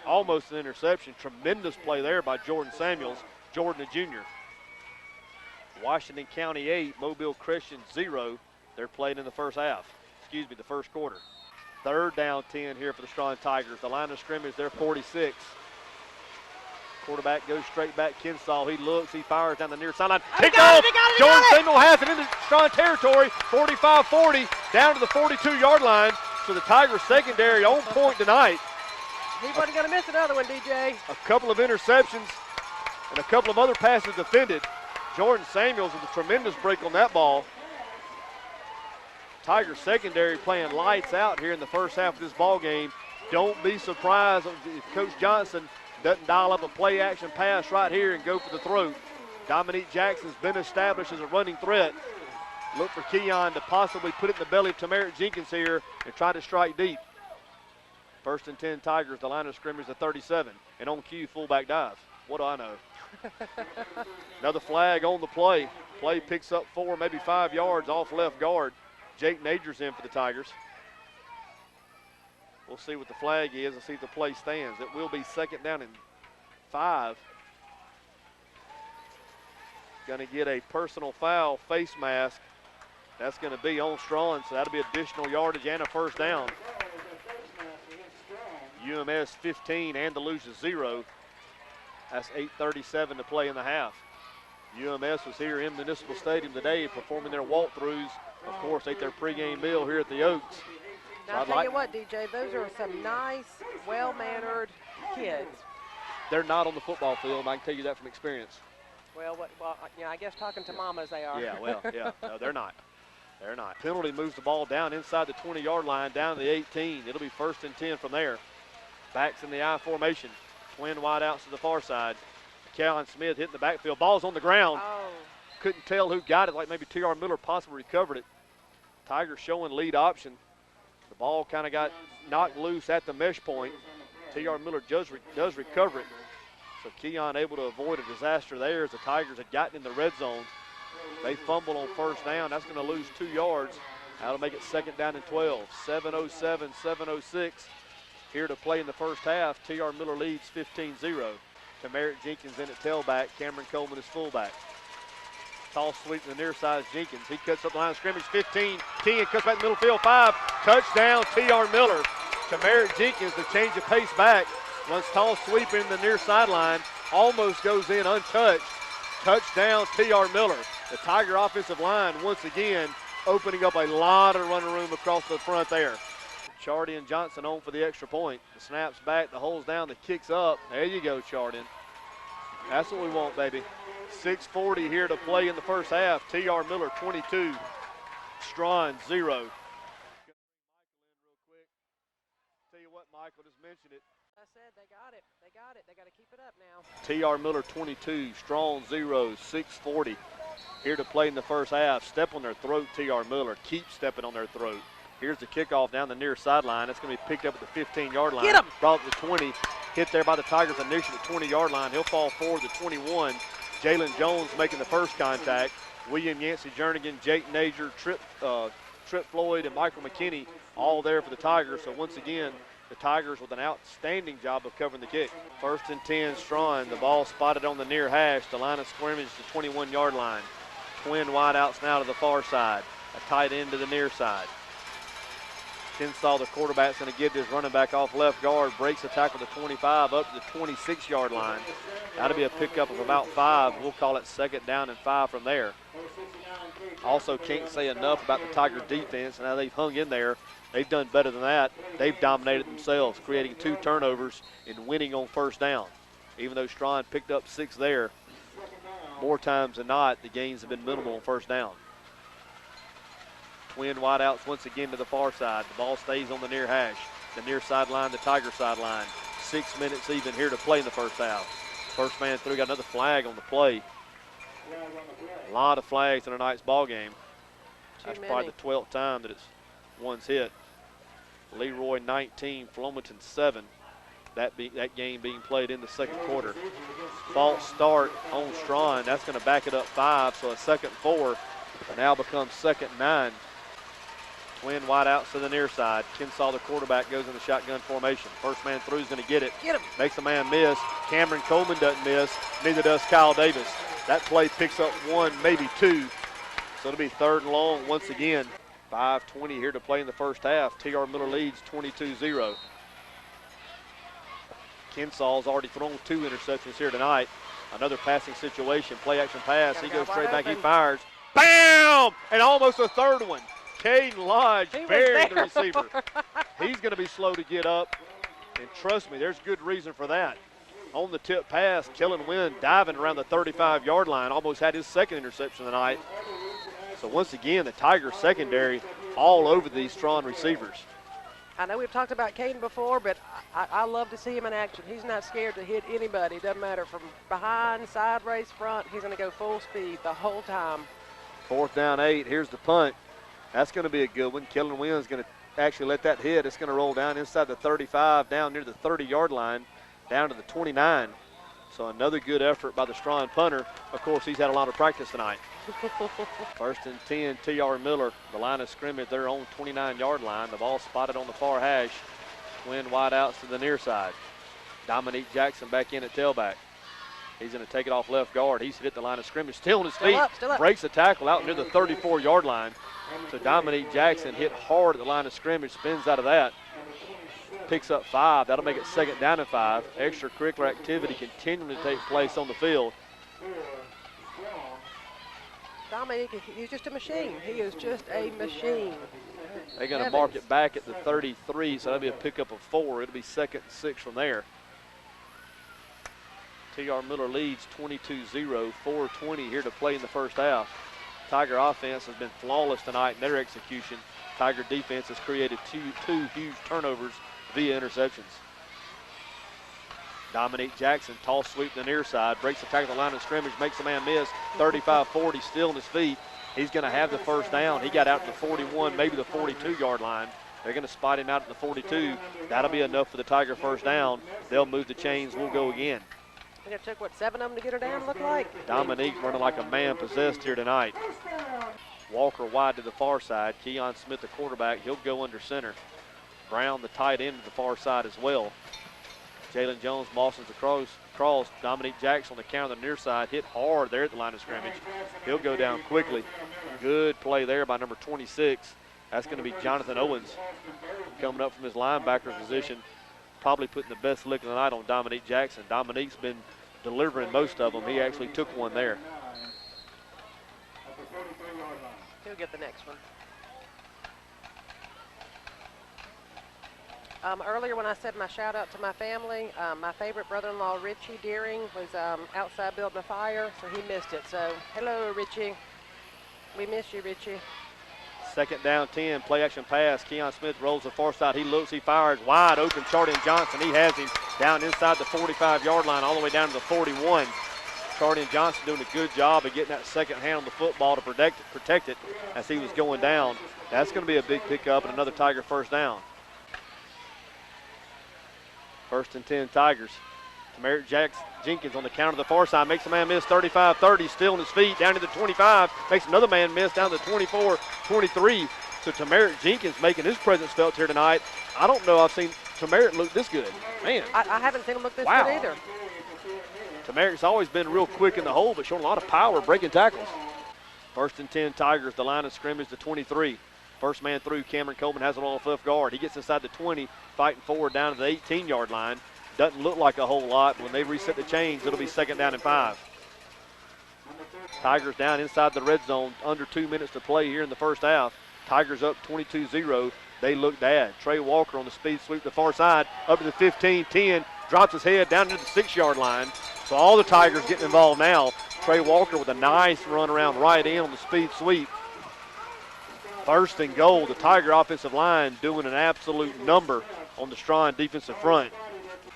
[SPEAKER 1] Almost an interception. Tremendous play there by Jordan Samuels. Jordan, a junior. Washington County 8, Mobile Christian 0. They're playing in the first quarter. 3rd down 10 here for the Straughn Tigers. The line of scrimmage, they're 46. Quarterback goes straight back. Kinsall, he looks, he fires down the near sideline. Pick off! Jordan Samuel has it into Straughn territory. 45-40, down to the 42-yard line. So the Tigers secondary on point tonight.
[SPEAKER 2] He wasn't going to miss another one, DJ.
[SPEAKER 1] A couple of interceptions and a couple of other passes defended. Jordan Samuels with a tremendous break on that ball. Tiger secondary playing lights out here in the first half of this ball game. Don't be surprised if Coach Johnson doesn't dial up a play action pass right here and go for the throat. Dominique Jackson's been established as a running threat. Look for Keon to possibly put it in the belly of Tamarick Jenkins here and try to strike deep. 1st and 10 Tigers, the line of scrimmage at 37. And on cue, fullback dive. What do I know? Another flag on the play. Play picks up 4, maybe 5 yards off left guard. Jake Nader's in for the Tigers. We'll see what the flag is and see if the play stands. It will be 2nd down and 5. Going to get a personal foul face mask. That's going to be on Straughn, so that'll be additional yardage and a 1st down. UMS 15, Andalusia 0. That's 8:37 to play in the half. UMS was here in Municipal Stadium today performing their walkthroughs. Of course, ate their pregame meal here at the Oaks.
[SPEAKER 2] Now, I'll tell you what, DJ, those are some nice, well-mannered kids.
[SPEAKER 1] They're not on the football field, I can tell you that from experience.
[SPEAKER 2] Well, I guess talking to mamas they are.
[SPEAKER 1] Yeah, well, yeah. No, they're not. They're not. Penalty moves the ball down inside the 20-yard line, down to the 18. It'll be 1st and 10 from there. Backs in the I formation. Twin wideouts to the far side. Callan Smith hitting the backfield. Ball's on the ground.
[SPEAKER 2] Oh.
[SPEAKER 1] Couldn't tell who got it, like maybe T.R. Miller possibly recovered it. Tigers showing lead option. The ball kind of got knocked loose at the mesh point. T.R. Miller does recover it. So Keon able to avoid a disaster there as the Tigers had gotten in the red zone. They fumble on 1st down. That's going to lose 2 yards. That'll make it 2nd down and 12. 7:07, 7:06 here to play in the first half. T.R. Miller leads 15-0. Tamarick Jenkins in at tailback. Cameron Coleman is fullback. Toss sweep to the near side is Jenkins. He cuts up the line of scrimmage. 15. 10 cuts back to middle field. 5. Touchdown T.R. Miller. Tamarick Jenkins to change the pace back. Runs toss sweep in the near sideline. Almost goes in untouched. Touchdown T.R. Miller. The Tiger offensive line once again opening up a lot of running room across the front there. Chardy and Johnson on for the extra point. The snap's back, the hole's down, the kick's up. There you go, Chardy. That's what we want, baby. 6:40 here to play in the first half. T.R. Miller 22, Straughn 0. Tell you what, Michael, just mentioned it.
[SPEAKER 2] I said they got it. They got it. They got to keep it up now.
[SPEAKER 1] T.R. Miller 22, Straughn 0, 6:40 here to play in the first half. Step on their throat, T.R. Miller. Keep stepping on their throat. Here's the kickoff down the near sideline. It's going to be picked up at the 15-yard line.
[SPEAKER 2] Get him!
[SPEAKER 1] Brought to the 20. Hit there by the Tigers initially at the 20-yard line. He'll fall forward to 21. Jalen Jones making the first contact. William Yancey Jernigan, Jake Nager, Trip Floyd, and Michael McKinney all there for the Tigers. So once again, the Tigers with an outstanding job of covering the kick. 1st and 10, Straughn. The ball spotted on the near hash. The line of scrimmage to 21-yard line. Twin wideouts now to the far side. A tight end to the near side. Kinsaw, the quarterback's going to get his running back off left guard. Breaks the tackle to 25 up to the 26-yard line. That'll be a pickup of about 5. We'll call it 2nd down and 5 from there. Also can't say enough about the Tiger defense and how they've hung in there. They've done better than that. They've dominated themselves, creating 2 turnovers and winning on 1st down. Even though Straughn picked up 6 there, more times than not, the gains have been minimal on 1st down. Twin wideouts once again to the far side. The ball stays on the near hash. The near sideline, the Tiger sideline. 6 minutes even here to play in the first half. First man through, got another flag on the play. A lot of flags in tonight's ball game. That's probably the 12th time that it's one's hit. Leroy 19, Flomaton 7. That game being played in the 2nd quarter. False start on Straughn. That's going to back it up 5, so a 2nd and 4 now becomes 2nd and 9. Twin wideouts to the near side. Kinsaw, the quarterback, goes in the shotgun formation. First man through is going to get it.
[SPEAKER 2] Get him.
[SPEAKER 1] Makes a man miss. Cameron Coleman doesn't miss. Neither does Kyle Davis. That play picks up 1, maybe 2. So it'll be 3rd and long once again. 5:20 here to play in the first half. T.R. Miller leads 22-0. Kinsaw's already thrown 2 interceptions here tonight. Another passing situation. Play action pass. He goes straight back. He fires. Bam! And almost a 3rd one. Caden Lodge buried the receiver. He's going to be slow to get up. And trust me, there's good reason for that. On the tip pass, Kellen Wynn diving around the 35-yard line, almost had his second interception tonight. So once again, the Tigers secondary all over these Straughn receivers.
[SPEAKER 2] I know we've talked about Caden before, but I love to see him in action. He's not scared to hit anybody. Doesn't matter from behind, sideways, front. He's going to go full speed the whole time.
[SPEAKER 1] 4th down 8. Here's the punt. That's going to be a good one. Kellen Wynn is going to actually let that hit. It's going to roll down inside the 35, down near the 30-yard line, down to the 29. So another good effort by the Straughn punter. Of course, he's had a lot of practice tonight. 1st and 10, T.R. Miller, the line of scrimmage, they're on 29-yard line. The ball spotted on the far hash. Win wide outs to the near side. Dominique Jackson back in at tailback. He's going to take it off left guard. He's hit the line of scrimmage, still on his feet.
[SPEAKER 2] Still up.
[SPEAKER 1] Breaks the tackle out near the 34-yard line. So Dominique Jackson hit hard at the line of scrimmage, spins out of that. Picks up 5. That'll make it 2nd down and 5. Extracurricular activity continuing to take place on the field.
[SPEAKER 2] Dominique, he's just a machine. He is just a machine.
[SPEAKER 1] They're going to mark it back at the 33, so that'll be a pickup of 4. It'll be 2nd and 6 from there. T.R. Miller leads 22-0, 4:20 here to play in the first half. Tiger offense has been flawless tonight in their execution. Tiger defense has created two huge turnovers via interceptions. Dominique Jackson, toss sweep to the near side, breaks the tackle line of scrimmage, makes a man miss. 35-40, still on his feet. He's going to have the first down. He got out to the 41, maybe the 42-yard line. They're going to spot him out at the 42. That'll be enough for the Tiger first down. They'll move the chains. We'll go again.
[SPEAKER 2] I think it took, what, 7 of them to get her down, look like?
[SPEAKER 1] Dominique running like a man possessed here tonight. Walker wide to the far side. Keon Smith, the quarterback, he'll go under center. Brown, the tight end, to the far side as well. Jalen Jones, Mawson's across. Dominique Jackson on the counter on the near side, hit hard there at the line of scrimmage. He'll go down quickly. Good play there by number 26. That's going to be Jonathan Owens coming up from his linebacker position, probably putting the best lick of the night on Dominique Jackson. Dominique's been delivering most of them. He actually took one there.
[SPEAKER 2] He'll get the next one. Earlier when I said my shout out to my family, my favorite brother-in-law, Richie Deering, was outside building a fire, so he missed it. So, hello, Richie. We miss you, Richie.
[SPEAKER 1] 2nd down 10, play action pass. Keon Smith rolls the far side. He looks, he fires wide open. Chardian Johnson, he has him down inside the 45-yard line, all the way down to the 41. Chardian Johnson doing a good job of getting that second hand on the football to protect it as he was going down. That's going to be a big pickup and another Tiger first down. 1st and 10 Tigers. Tamarick Jenkins on the counter to the far side, makes a man miss. 35-30, still on his feet, down to the 25, makes another man miss down to the 24-23. So Tamarick Jenkins making his presence felt here tonight. I don't know I've seen Tamarick look this good. Man.
[SPEAKER 2] I haven't seen him look this good either.
[SPEAKER 1] Tamarick's always been real quick in the hole, but showing a lot of power breaking tackles. 1st and 10 Tigers, the line of scrimmage to 23. First man through, Cameron Coleman has it on left guard. He gets inside the 20, fighting forward down to the 18-yard line. Doesn't look like a whole lot. When they reset the chains, it'll be 2nd down and 5. Tigers down inside the red zone. Under 2 minutes to play here in the first half. Tigers up 22-0. They look bad. Trey Walker on the speed sweep to the far side. Up to the 15-10. Drops his head down to the 6-yard line. So all the Tigers getting involved now. Trey Walker with a nice run around right in on the speed sweep. 1st and goal. The Tiger offensive line doing an absolute number on the Straughn defensive front.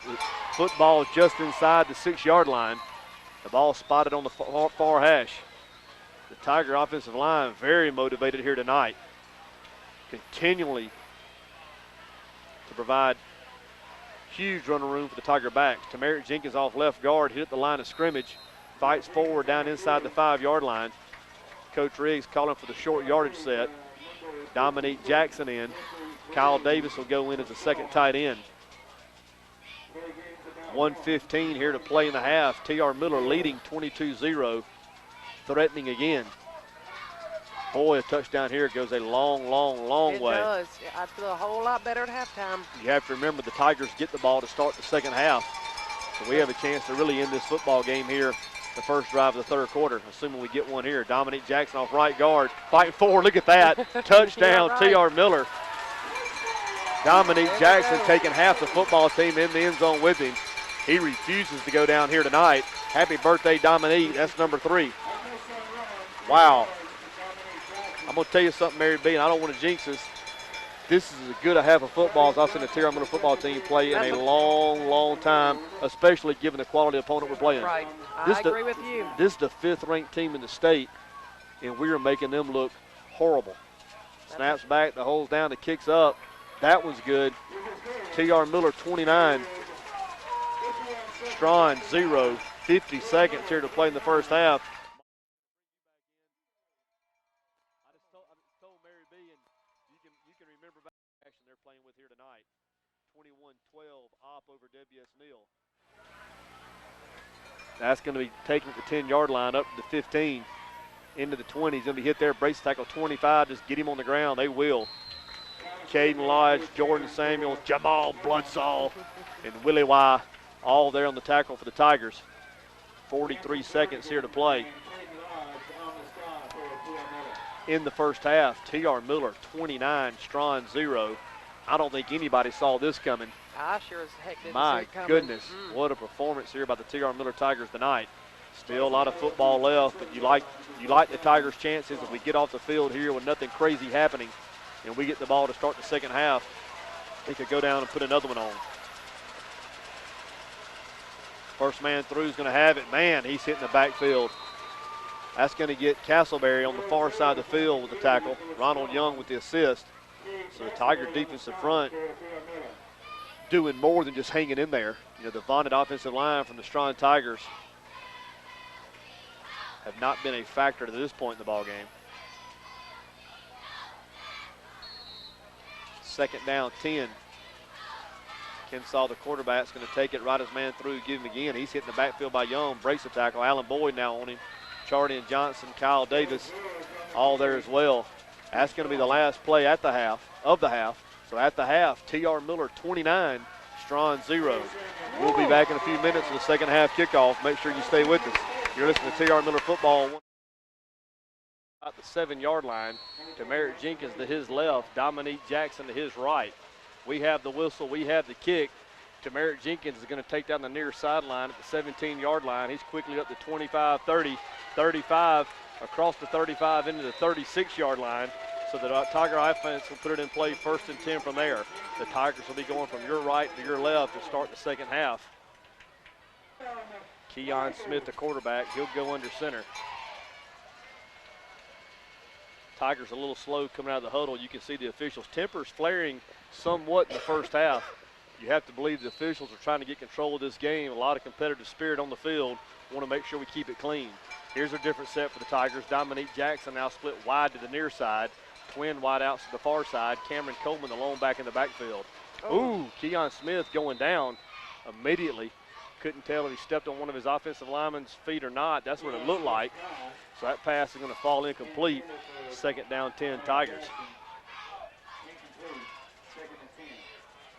[SPEAKER 1] The football just inside the 6-yard line. The ball spotted on the far hash. The Tiger offensive line very motivated here tonight. Continually to provide huge running room for the Tiger backs. Tamarick Jenkins off left guard, hit the line of scrimmage, fights forward down inside the 5-yard line. Coach Riggs calling for the short yardage set. Dominique Jackson in. Kyle Davis will go in as the second tight end. 1:15 here to play in the half. T.R. Miller leading 22-0, threatening again. Boy, a touchdown here goes a long way. It
[SPEAKER 2] does. I'd feel a whole lot better at halftime.
[SPEAKER 1] You have to remember the Tigers get the ball to start the second half. So we have a chance to really end this football game here the first drive of the third quarter, assuming we get one here. Dominique Jackson off right guard, fighting forward. Look at that. Touchdown,
[SPEAKER 2] Yeah, right.
[SPEAKER 1] T.R. Miller. Dominique Jackson taking half the football team in the end zone with him. He refuses to go down here tonight. Happy birthday, Dominique. That's number 3. Wow. I'm going to tell you something, Mary B., and I don't want to jinx this. This is as good a half of football as I've seen the Terre Haute football team play in a long, long time, especially given the quality opponent we're playing.
[SPEAKER 2] Right. I agree with you.
[SPEAKER 1] This is the 5th-ranked team in the state, and we are making them look horrible. Snaps back, the hole's down, the kick's up. That was good. T.R. Miller 29. Straughn 0. 50 seconds here to play in the first half. I just told Mary B, and you can remember back the action they're playing with here tonight. 21-12 op over W.S. Neal. That's going to be taken at the 10-yard line up to the 15. Into the 20. He's going to be hit there. Brace tackle 25. Just get him on the ground. They will. Caden Lodge, Jordan Samuels, Jamal Bloodsaw, and Willie Y all there on the tackle for the Tigers. 43 seconds here to play. In the first half, T.R. Miller 29, Straughn 0. I don't think anybody saw this coming.
[SPEAKER 2] I sure as heck didn't see
[SPEAKER 1] My
[SPEAKER 2] it coming.
[SPEAKER 1] goodness, what a performance here by the T.R. Miller Tigers tonight. Still a lot of football left, but you like the Tigers' chances if we get off the field here with nothing crazy happening and we get the ball to start the second half. They could go down and put another one on. First man through is going to have it. Man, he's hitting the backfield. That's going to get Castleberry on the far side of the field with the tackle. Ronald Young with the assist. So the Tiger defensive front doing more than just hanging in there. You know, the vaunted offensive line from the Straughn Tigers have not been a factor to this point in the ball game. Second down, 10. Kensaw, the quarterback, is going to take it right as man through, give him again. He's hitting the backfield by Young, breaks the tackle. Allen Boyd now on him. Charlie and Johnson, Kyle Davis, all there as well. That's going to be the last play at the half, So at the half, T.R. Miller 29, Straughn 0. We'll be back in a few minutes for the second half kickoff. Make sure you stay with us. You're listening to T.R. Miller football. At the 7-yard line, to Merritt Jenkins to his left, Dominique Jackson to his right. We have the whistle, we have the kick. To Merritt Jenkins is going to take down the near sideline at the 17-yard line. He's quickly up to 25, 30, 35, across the 35 into the 36-yard line. So the Tiger offense will put it in play 1st and 10 from there. The Tigers will be going from your right to your left to start the second half. Keon Smith, the quarterback, he'll go under center. Tigers a little slow coming out of the huddle. You can see the officials' tempers flaring somewhat in the first half. You have to believe the officials are trying to get control of this game. A lot of competitive spirit on the field. Want to make sure we keep it clean. Here's a different set for the Tigers. Dominique Jackson now split wide to the near side. Twin wide outs to the far side. Cameron Coleman, the lone back in the backfield. Ooh, Keon Smith going down immediately. Couldn't tell if he stepped on one of his offensive linemen's feet or not. That's what it looked like. So that pass is going to fall incomplete. Second down, 10 Tigers.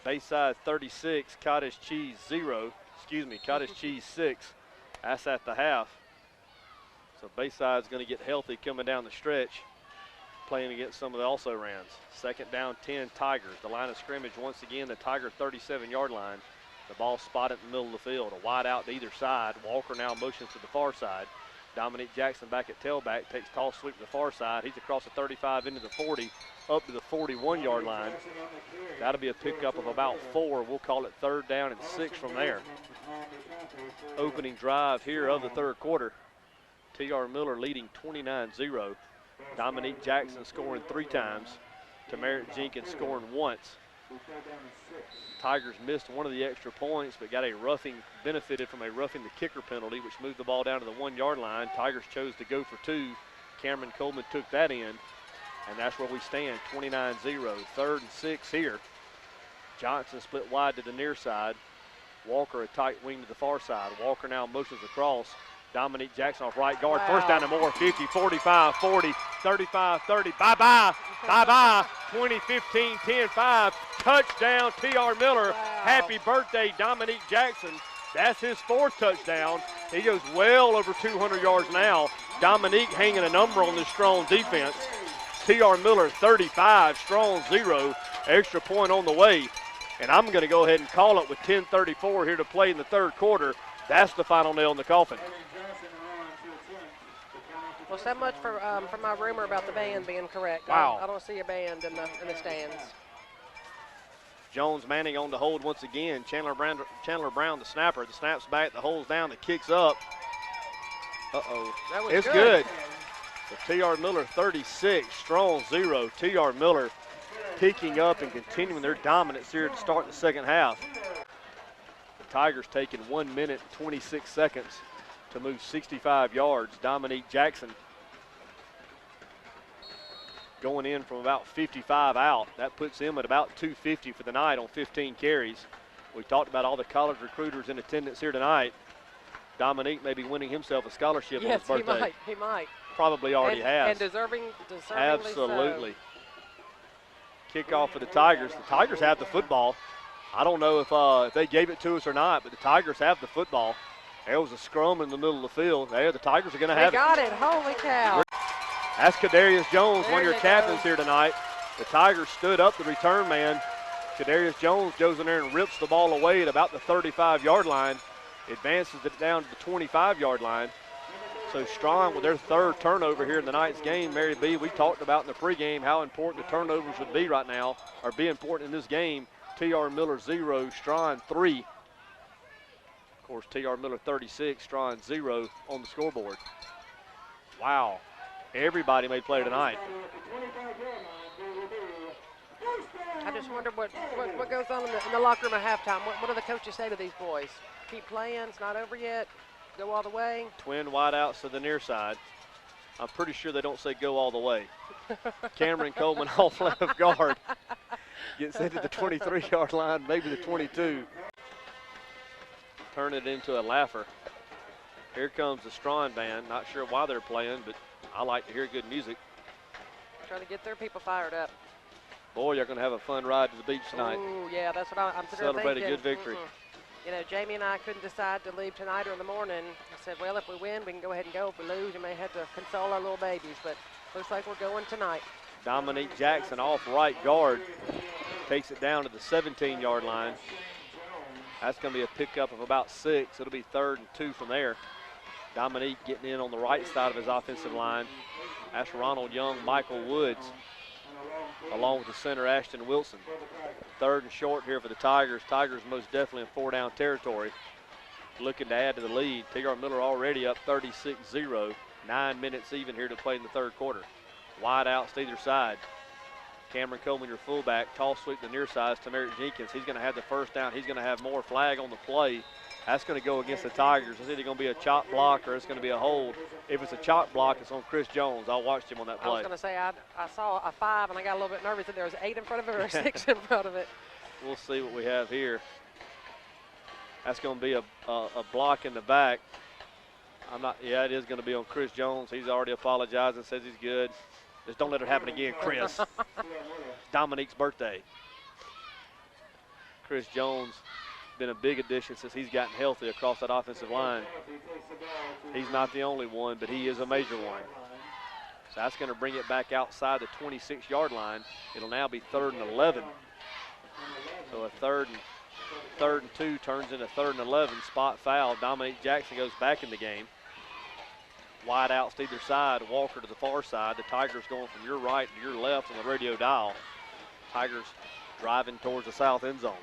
[SPEAKER 1] Bayside 36, Cottage Cheese 0. Cottage Cheese 6. That's at the half. So Bayside's going to get healthy coming down the stretch, playing against some of the also-rans. Second down, 10 Tigers. The line of scrimmage, once again, the Tiger 37-yard line. The ball spotted in the middle of the field. A wide out to either side. Walker now motions to the far side. Dominique Jackson back at tailback, takes toss sweep to the far side. He's across the 35 into the 40, up to the 41-yard line. That'll be a pickup of about 4. We'll call it 3rd down and 6 from there. Opening drive here of the third quarter. T.R. Miller leading 29-0. Dominique Jackson scoring 3 times. Merritt Jenkins scoring once. Tigers missed one of the extra points, but got a roughing, benefited from a roughing the kicker penalty, which moved the ball down to the 1-yard line. Tigers chose to go for 2. Cameron Coleman took that in, and that's where we stand, 29-0. 3rd and 6 here. Johnson split wide to the near side. Walker a tight wing to the far side. Walker now motions across. Dominique Jackson off right guard. Wow. First down and more, 50, 45, 40, 35, 30. Bye-bye, bye-bye. 20, 15, 10, 5. Touchdown, T.R. Miller. Wow. Happy birthday, Dominique Jackson. That's his 4th touchdown. He goes well over 200 yards now. Dominique hanging a number on this strong defense. T.R. Miller 35, Straughn 0. Extra point on the way. And I'm going to go ahead and call it with 10:34 here to play in the third quarter. That's the final nail in the coffin.
[SPEAKER 2] Well, so much for my rumor about the band being correct.
[SPEAKER 1] Wow.
[SPEAKER 2] I don't see a band in the stands.
[SPEAKER 1] Jones Manning on the hold once again. Chandler Brown, the snapper. The snaps back, the hole's down, the kick's up. Uh-oh.
[SPEAKER 2] That was
[SPEAKER 1] it's good. So T.R. Miller 36, Straughn 0. T.R. Miller picking up and continuing their dominance here to start the second half. The Tigers taking 1 minute and 26 seconds to move 65 yards. Dominique Jackson going in from about 55 out. That puts him at about 250 for the night on 15 carries. We talked about all the college recruiters in attendance here tonight. Dominique may be winning himself a scholarship on his birthday.
[SPEAKER 2] Yes, he might.
[SPEAKER 1] Probably already has.
[SPEAKER 2] And deservingly
[SPEAKER 1] Absolutely.
[SPEAKER 2] So.
[SPEAKER 1] Kickoff for the Tigers. The Tigers have the football. I don't know if they gave it to us or not, but the Tigers have the football. There was a scrum in the middle of the field. There, the Tigers are going to have it.
[SPEAKER 2] They got it. Holy cow.
[SPEAKER 1] That's Kadarius Jones, one of your captains
[SPEAKER 2] go.
[SPEAKER 1] here tonight. The Tigers stood up the return man. Kadarius Jones goes in there and rips the ball away at about the 35-yard line. Advances it down to the 25-yard line. So Straughn with their third turnover here in the night's game. Mary B, we talked about in the pregame how important the turnovers would be right now, or be important in this game. T.R. Miller 0, Straughn 3. Of course, T.R. Miller 36, Straughn 0 on the scoreboard. Wow. Everybody made play tonight.
[SPEAKER 2] I just wonder what goes on in the locker room at halftime. What do the coaches say to these boys? Keep playing, it's not over yet, go all the way.
[SPEAKER 1] Twin wideouts to the near side. I'm pretty sure they don't say go all the way. Cameron Coleman off left guard. Gets into the 23-yard line, maybe the 22. Turn it into a laugher. Here comes the Straughn band. Not sure why they're playing, but I like to hear good music.
[SPEAKER 2] Trying to get their people fired up.
[SPEAKER 1] Boy, you're going to have a fun ride to the beach tonight.
[SPEAKER 2] Ooh, yeah, that's what I'm
[SPEAKER 1] Celebrate
[SPEAKER 2] thinking.
[SPEAKER 1] a good victory.
[SPEAKER 2] You know, Jamie and I couldn't decide to leave tonight or in the morning. I said, well, if we win, we can go ahead and go. If we lose, we may have to console our little babies, but looks like we're going tonight.
[SPEAKER 1] Dominique Jackson off right guard. Takes it down to the 17-yard line. That's going to be a pickup of about 6. It'll be 3rd and 2 from there. Dominique getting in on the right side of his offensive line. That's Ronald Young, Michael Woods, along with the center Ashton Wilson. 3rd and short here for the Tigers. Tigers most definitely in 4-down territory. Looking to add to the lead. T.R. Miller already up 36-0. 9 minutes even here to play in the third quarter. Wide outs to either side. Cameron Coleman, your fullback. Toss sweep to the near side to Merritt Jenkins. He's going to have the first down. He's going to have more flag on the play. That's going to go against the Tigers. It's either going to be a chop block or it's going to be a hold. If it's a chop block, it's on Chris Jones. I watched him on that play.
[SPEAKER 2] I was going to say, I saw a 5 and I got a little bit nervous that there was 8 in front of it or 6 in front of it.
[SPEAKER 1] We'll see what we have here. That's going to be a block in the back. It is going to be on Chris Jones. He's already apologized and says he's good. Just don't let it happen again, Chris. Dominique's birthday. Chris Jones been a big addition since he's gotten healthy across that offensive line. He's not the only one, but he is a major one. So that's going to bring it back outside the 26-yard line. It'll now be 3rd and 11. So a 3rd and 2 turns into 3rd and 11. Spot foul. Dominique Jackson goes back in the game. Wide outs to either side. Walker to the far side. The Tigers going from your right to your left on the radio dial. Tigers driving towards the south end zone.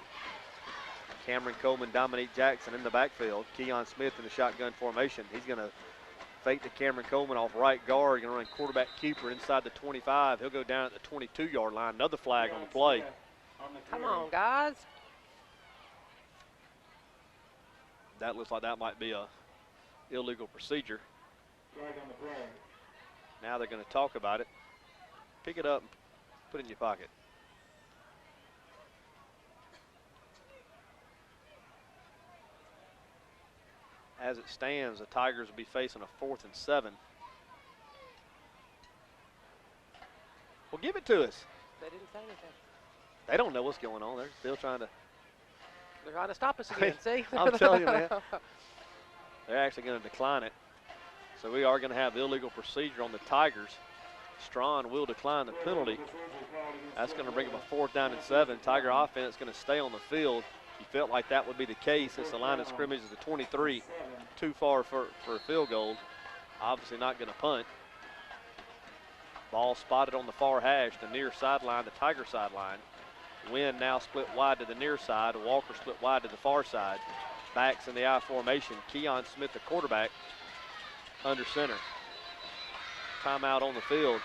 [SPEAKER 1] Cameron Coleman, Dominique Jackson in the backfield. Keon Smith in the shotgun formation. He's going to fake to Cameron Coleman off right guard. Going to run quarterback keeper inside the 25. He'll go down at the 22-yard line. Another flag on the play.
[SPEAKER 2] Come on, guys.
[SPEAKER 1] That looks like that might be a illegal procedure. Now they're going to talk about it. Pick it up and put it in your pocket. As it stands, the Tigers will be facing a 4th and 7. Well, give it to us.
[SPEAKER 2] They didn't say anything.
[SPEAKER 1] They don't know what's going on. They're still trying to.
[SPEAKER 2] They're trying to stop us again, see?
[SPEAKER 1] I'm telling you, man. They're actually going to decline it. So we are going to have illegal procedure on the Tigers. Straughn will decline the penalty. That's going to bring up a 4th down and 7. Tiger offense going to stay on the field. You felt like that would be the case since the line of scrimmage is the 23. Too far for a field goal. Obviously not going to punt. Ball spotted on the far hash, the near sideline, the Tiger sideline. Wynn now split wide to the near side. Walker split wide to the far side. Backs in the I formation. Keon Smith, the quarterback, under center. Timeout on the field.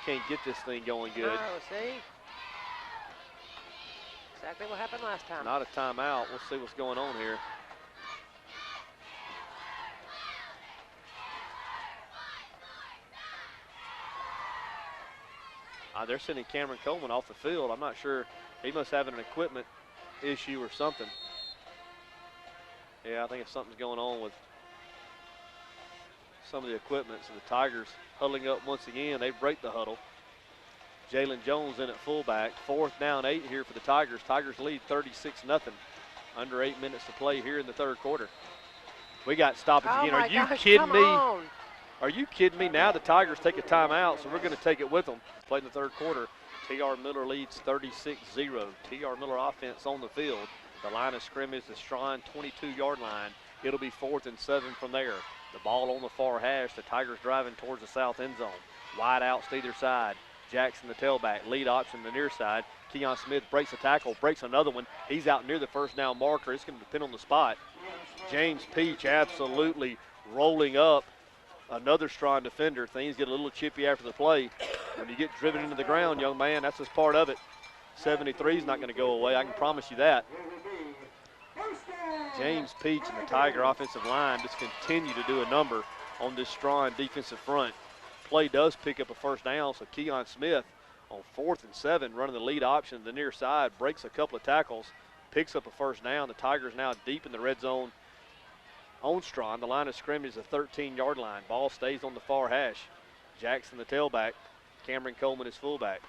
[SPEAKER 1] Can't get this thing going good.
[SPEAKER 2] Oh, see? Exactly what happened last time.
[SPEAKER 1] Not a timeout. We'll see what's going on here. They're sending Cameron Coleman off the field. I'm not sure. He must have an equipment issue or something. Yeah, I think if something's going on with some of the equipment. So the Tigers huddling up once again. They break the huddle. Jalen Jones in at fullback. 4th down 8 here for the Tigers. Tigers lead 36-0. Under 8 minutes to play here in the 3rd quarter. We got stoppage again. Are you kidding me? Are you kidding me? Now the Tigers take a timeout, so we're going to take it with them. Play in the 3rd quarter. T.R. Miller leads 36-0. T.R. Miller offense on the field. The line of scrimmage, the Straughn 22-yard line. It'll be 4th and 7 from there. The ball on the far hash. The Tigers driving towards the south end zone. Wide outs to either side. Jackson the tailback. Lead option the near side. Keon Smith breaks a tackle, breaks another one. He's out near the 1st down marker. It's going to depend on the spot. James Peach absolutely rolling up another Straughn defender. Things get a little chippy after the play. When you get driven into the ground, young man, that's just part of it. 73 is not going to go away. I can promise you that. James Peach and the Tiger offensive line just continue to do a number on this Straughn defensive front. Play does pick up a 1st down, so Keon Smith on 4th and 7 running the lead option to the near side, breaks a couple of tackles, picks up a 1st down. The Tigers now deep in the red zone on Straughn. The line of scrimmage is a 13-yard line. Ball stays on the far hash. Jackson the tailback. Cameron Coleman is fullback.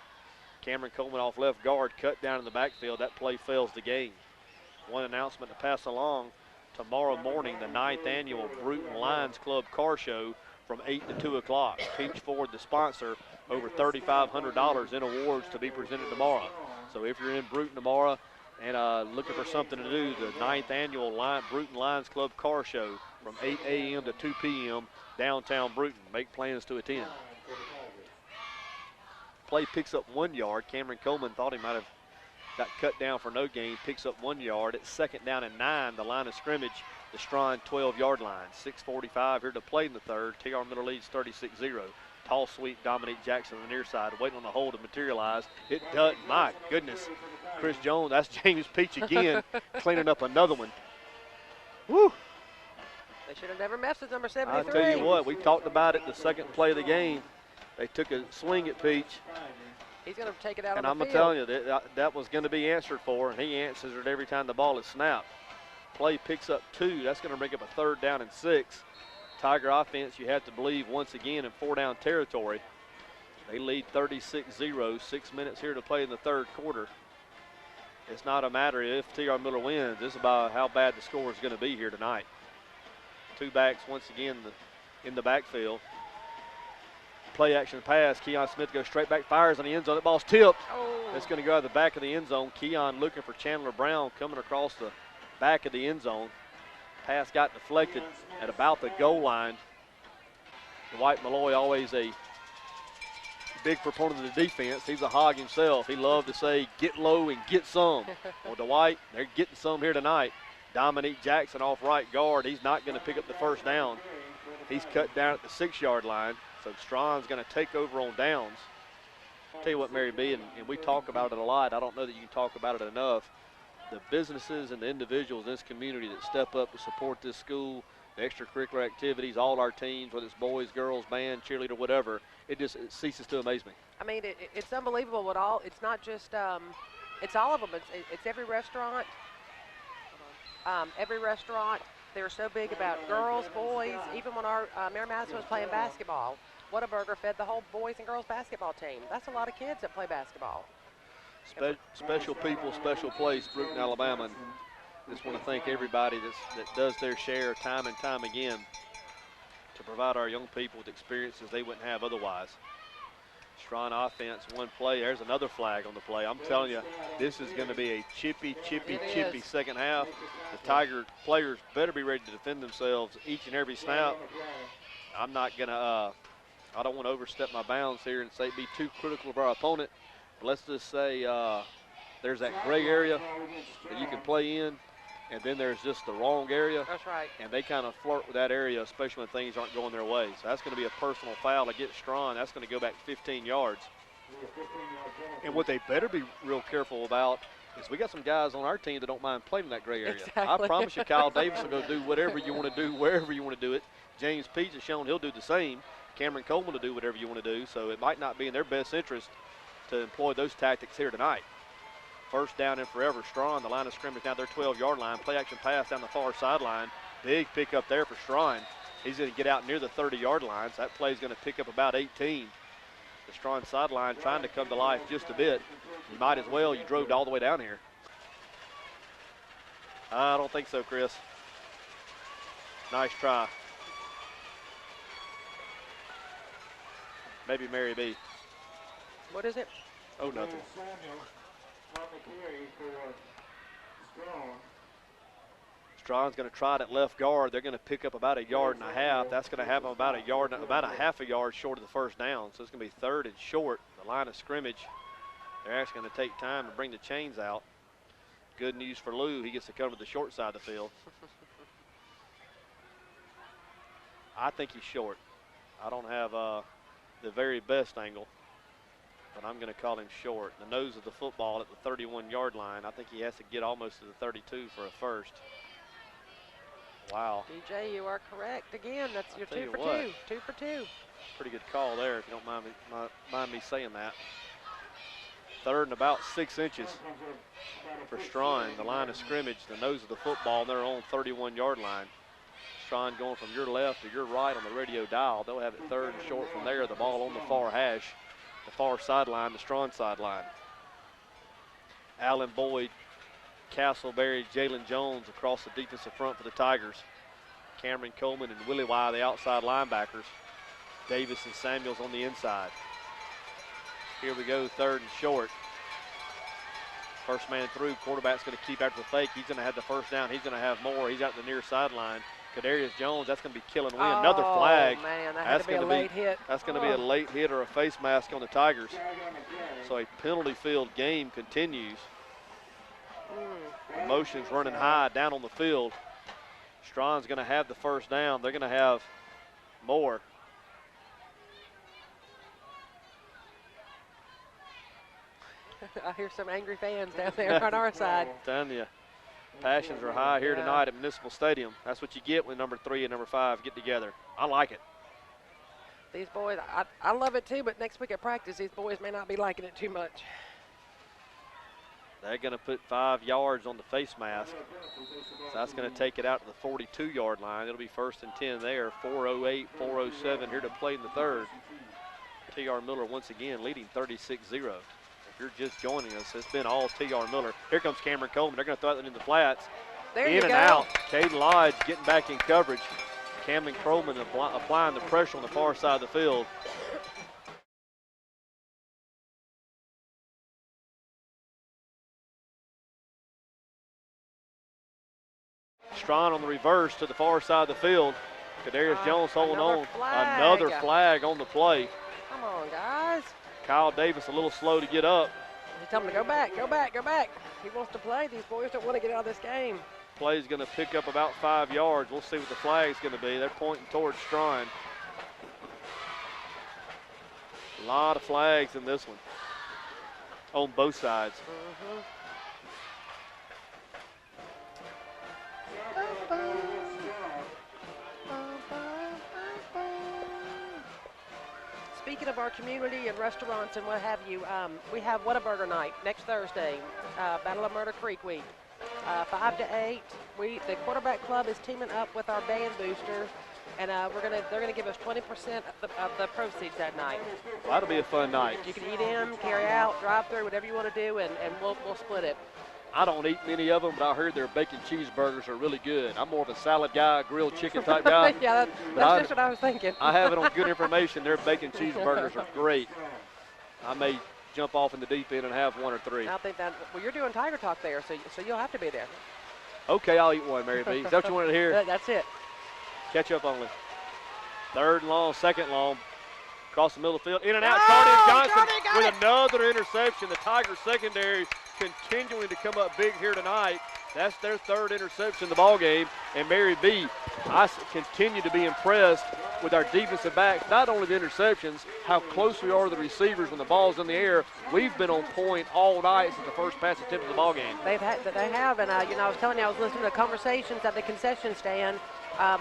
[SPEAKER 1] Cameron Coleman off left guard, cut down in the backfield. That play fails the game. One announcement to pass along. Tomorrow morning, the 9th annual Bruton Lions Club car show from 8 to 2 o'clock. Peach Ford, the sponsor, over $3,500 in awards to be presented tomorrow. So if you're in Bruton tomorrow and looking for something to do, the 9th annual Bruton Lions Club car show from 8 a.m. to 2 p.m. downtown Bruton. Make plans to attend. Play picks up 1 yard. Cameron Coleman thought he might have got cut down for no gain. Picks up 1 yard. It's 2nd down and 9. The line of scrimmage, the Straughn 12-yard line. 6:45 here to play in the 3rd. T.R. Miller leads 36-0. Tall sweep, Dominique Jackson on the near side, waiting on the hole to materialize. It doesn't. My goodness. Chris Jones, that's James Peach again, cleaning up another one. Woo.
[SPEAKER 2] They should have never messed with number 73.
[SPEAKER 1] I tell you what, we talked about it the 2nd play of the game. They took a swing at Peach.
[SPEAKER 2] He's going to take it out
[SPEAKER 1] and
[SPEAKER 2] on the field.
[SPEAKER 1] And I'm telling you, that was going to be answered for, and he answers it every time the ball is snapped. Play picks up 2. That's going to bring up a 3rd down and 6. Tiger offense, you have to believe, once again in 4-down territory. They lead 36-0. 6 minutes here to play in the 3rd quarter. It's not a matter if T.R. Miller wins. It's about how bad the score is going to be here tonight. 2 backs once again in the backfield. Play action pass. Keon Smith goes straight back, fires on the end zone. That ball's tipped.
[SPEAKER 2] Oh.
[SPEAKER 1] It's going to go out of the back of the end zone. Keon looking for Chandler Brown coming across the back of the end zone. Pass got deflected at about the goal line. Dwight Malloy, always a big proponent of the defense. He's a hog himself. He loved to say, get low and get some. Well, Dwight, they're getting some here tonight. Dominique Jackson off right guard. He's not going to pick up the 1st down. He's cut down at the 6-yard line. So Straughn's going to take over on downs. I'll tell you what, Mary B., and we talk about it a lot. I don't know that you can talk about it enough. The businesses and the individuals in this community that step up to support this school, the extracurricular activities, all our teams, whether it's boys, girls, band, cheerleader, whatever, it ceases to amaze me.
[SPEAKER 2] I mean, it's unbelievable what all, it's not just, it's all of them. It's every restaurant. Every restaurant, they're so big about girls, boys. Even when our Mary Madison was playing basketball, Whataburger fed the whole boys and girls basketball team. That's a lot of kids that play basketball.
[SPEAKER 1] Special people, special place, Bruton, Alabama. And just want to thank everybody that does their share time and time again to provide our young people with experiences they wouldn't have otherwise. Straughn offense, one play. There's another flag on the play. I'm telling you, this is going to be a chippy second half. The Tiger players better be ready to defend themselves each and every snap. I'm not going to, I don't want to overstep my bounds here and say be too critical of our opponent. But let's just say there's that gray area that you can play in, and then there's just the wrong area.
[SPEAKER 2] That's right.
[SPEAKER 1] And they kind of flirt with that area, especially when things aren't going their way. So that's going to be a personal foul against Straughn. That's going to go back 15 yards. And what they better be real careful about is we got some guys on our team that don't mind playing in that gray area.
[SPEAKER 2] Exactly.
[SPEAKER 1] I promise you, Kyle Davis will go do whatever you want to do, wherever you want to do it. James Peach has shown he'll do the same. Cameron Coleman will do whatever you want to do. So it might not be in their best interest to employ those tactics here tonight. First down and forever. Straughn, the line of scrimmage down their 12-yard line. Play action pass down the far sideline. Big pick up there for Straughn. He's going to get out near the 30-yard line. So that play is going to pick up about 18. The Straughn sideline trying to come to life just a bit. You might as well. You drove all the way down here. I don't think so, Chris. Nice try. Maybe Mary B.
[SPEAKER 2] What is it?
[SPEAKER 1] Oh, nothing. Straughn's going to try it at left guard. They're going to pick up about 1.5 yards. That's going to have them about a half a yard short of the first down. So it's going to be 3rd and short. The line of scrimmage. They're actually going to take time to bring the chains out. Good news for Lou. He gets to come to the short side of the field. I think he's short. I don't have the very best angle, but I'm going to call him short. The nose of the football at the 31-yard line. I think he has to get almost to the 32 for a first. Wow.
[SPEAKER 2] DJ, you are correct again. That's your 2 for 2. 2 for 2.
[SPEAKER 1] Pretty good call there, if you don't mind me saying that. 3rd and about 6 inches for Straughn. The line of scrimmage, the nose of the football, their own 31-yard line. Straughn going from your left to your right on the radio dial. They'll have it 3rd and short from there. The ball on the far hash, the far sideline, the Straughn sideline. Allen Boyd, Castleberry, Jalen Jones across the defensive front for the Tigers. Cameron Coleman and Willie Y, the outside linebackers. Davis and Samuels on the inside. Here we go, 3rd and short. First man through, quarterback's going to keep after the fake. He's going to have the first down. He's going to have more. He's out the near sideline. Kadarius Jones, that's going to be killing Win. Another flag.
[SPEAKER 2] Oh, man, that had to be a late hit.
[SPEAKER 1] That's going to be a late hit or a face mask on the Tigers. So a penalty field game continues. Emotions running high down on the field. Straughn's going to have the first down. They're going to have more.
[SPEAKER 2] I hear some angry fans down there on our side.
[SPEAKER 1] I'm telling you, passions are high here tonight at Municipal Stadium. That's what you get when number 3 and number 5 get together. I like it.
[SPEAKER 2] These boys, I love it too, but next week at practice, these boys may not be liking it too much.
[SPEAKER 1] They're going to put 5 yards on the face mask. So that's going to take it out to the 42-yard line. It'll be 1st and 10 there. 4:08, 4:07 here to play in the 3rd. T.R. Miller once again leading 36-0. If you're just joining us, it's been all T.R. Miller. Here comes Cameron Coleman. They're going to throw it in the flats.
[SPEAKER 2] There you go.
[SPEAKER 1] In and out. Caden Lodge getting back in coverage. Cameron Coleman applying the pressure on the far side of the field. Straughn on the reverse to the far side of the field. Kadarius Jones holding on. Another flag on the play.
[SPEAKER 2] Come on, guys.
[SPEAKER 1] Kyle Davis a little slow to get up.
[SPEAKER 2] He's telling him to go back, go back, go back. He wants to play. These boys don't want to get out of this game.
[SPEAKER 1] Play's going to pick up about 5 yards. We'll see what the flag's going to be. They're pointing towards Straughn. A lot of flags in this one on both sides.
[SPEAKER 2] Speaking of our community and restaurants and what have you, we have Whataburger night next Thursday, Battle of Murder Creek week, 5 to 8. The quarterback club is teaming up with our band booster, and they're gonna give us 20% of the proceeds that night.
[SPEAKER 1] Well, that'll be a fun night.
[SPEAKER 2] You can eat in, carry out, drive through, whatever you want to do, and we'll split it.
[SPEAKER 4] I don't eat many of them, but I heard their bacon cheeseburgers are really good. I'm more of a salad guy, grilled chicken type guy.
[SPEAKER 2] Yeah, that's just what I was thinking.
[SPEAKER 4] I have it on good information. Their bacon cheeseburgers are great. I may jump off in the deep end and have 1 or 3.
[SPEAKER 2] I think that, well, you're doing Tiger Talk there, so you'll have to be there.
[SPEAKER 4] Okay, I'll eat one, Mary B. Is that what you wanted to hear?
[SPEAKER 2] That's it.
[SPEAKER 4] Catch up only. 3rd and long, 2nd long. Across the middle of the field. In and out. Johnson with another interception. The Tigers secondary continuing to come up big here tonight. That's their 3rd interception in the ball game. And Mary B., I continue to be impressed with our defensive backs. Not only the interceptions, how close we are to the receivers when the ball's in the air. We've been on point all night since the first pass attempt of the ball game.
[SPEAKER 2] They have, and I was telling you, I was listening to conversations at the concession stand.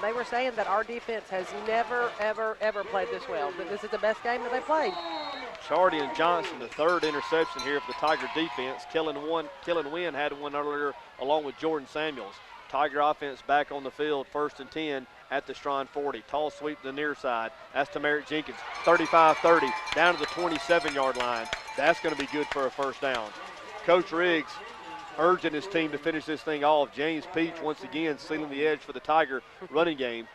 [SPEAKER 2] They were saying that our defense has never, ever, ever played this well. That this is the best game that they played.
[SPEAKER 4] Chardy and Johnson, the 3rd interception here for the Tiger defense. Kellen Wynn had one earlier along with Jordan Samuels. Tiger offense back on the field, 1st and 10 at the Straughn 40. Tall sweep to the near side. That's to Merritt Jenkins. 35-30, down to the 27-yard line. That's going to be good for a 1st down. Coach Riggs urging his team to finish this thing off. James Peach once again sealing the edge for the Tiger running game.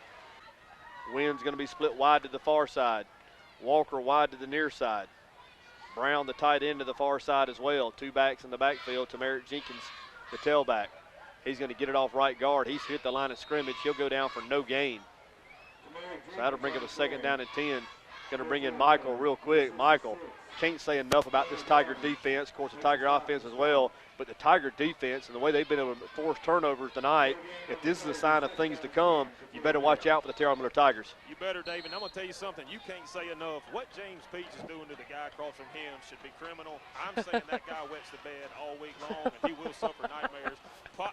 [SPEAKER 4] Wynn's going to be split wide to the far side. Walker wide to the near side. Brown, the tight end, to the far side as well. 2 backs in the backfield to Merritt Jenkins, the tailback. He's going to get it off right guard. He's hit the line of scrimmage. He'll go down for no gain. So that'll bring up a 2nd down and 10. Going to bring in Michael real quick. Michael, can't say enough about this Tiger defense. Of course, the Tiger offense as well. But the Tiger defense and the way they've been able to force turnovers tonight, if this is a sign of things to come, you better watch out for the T.R. Miller Tigers.
[SPEAKER 3] You better, David. I'm going to tell you something. You can't say enough. What James Peach is doing to the guy across from him should be criminal. I'm saying that guy wets the bed all week long, and he will suffer nightmares.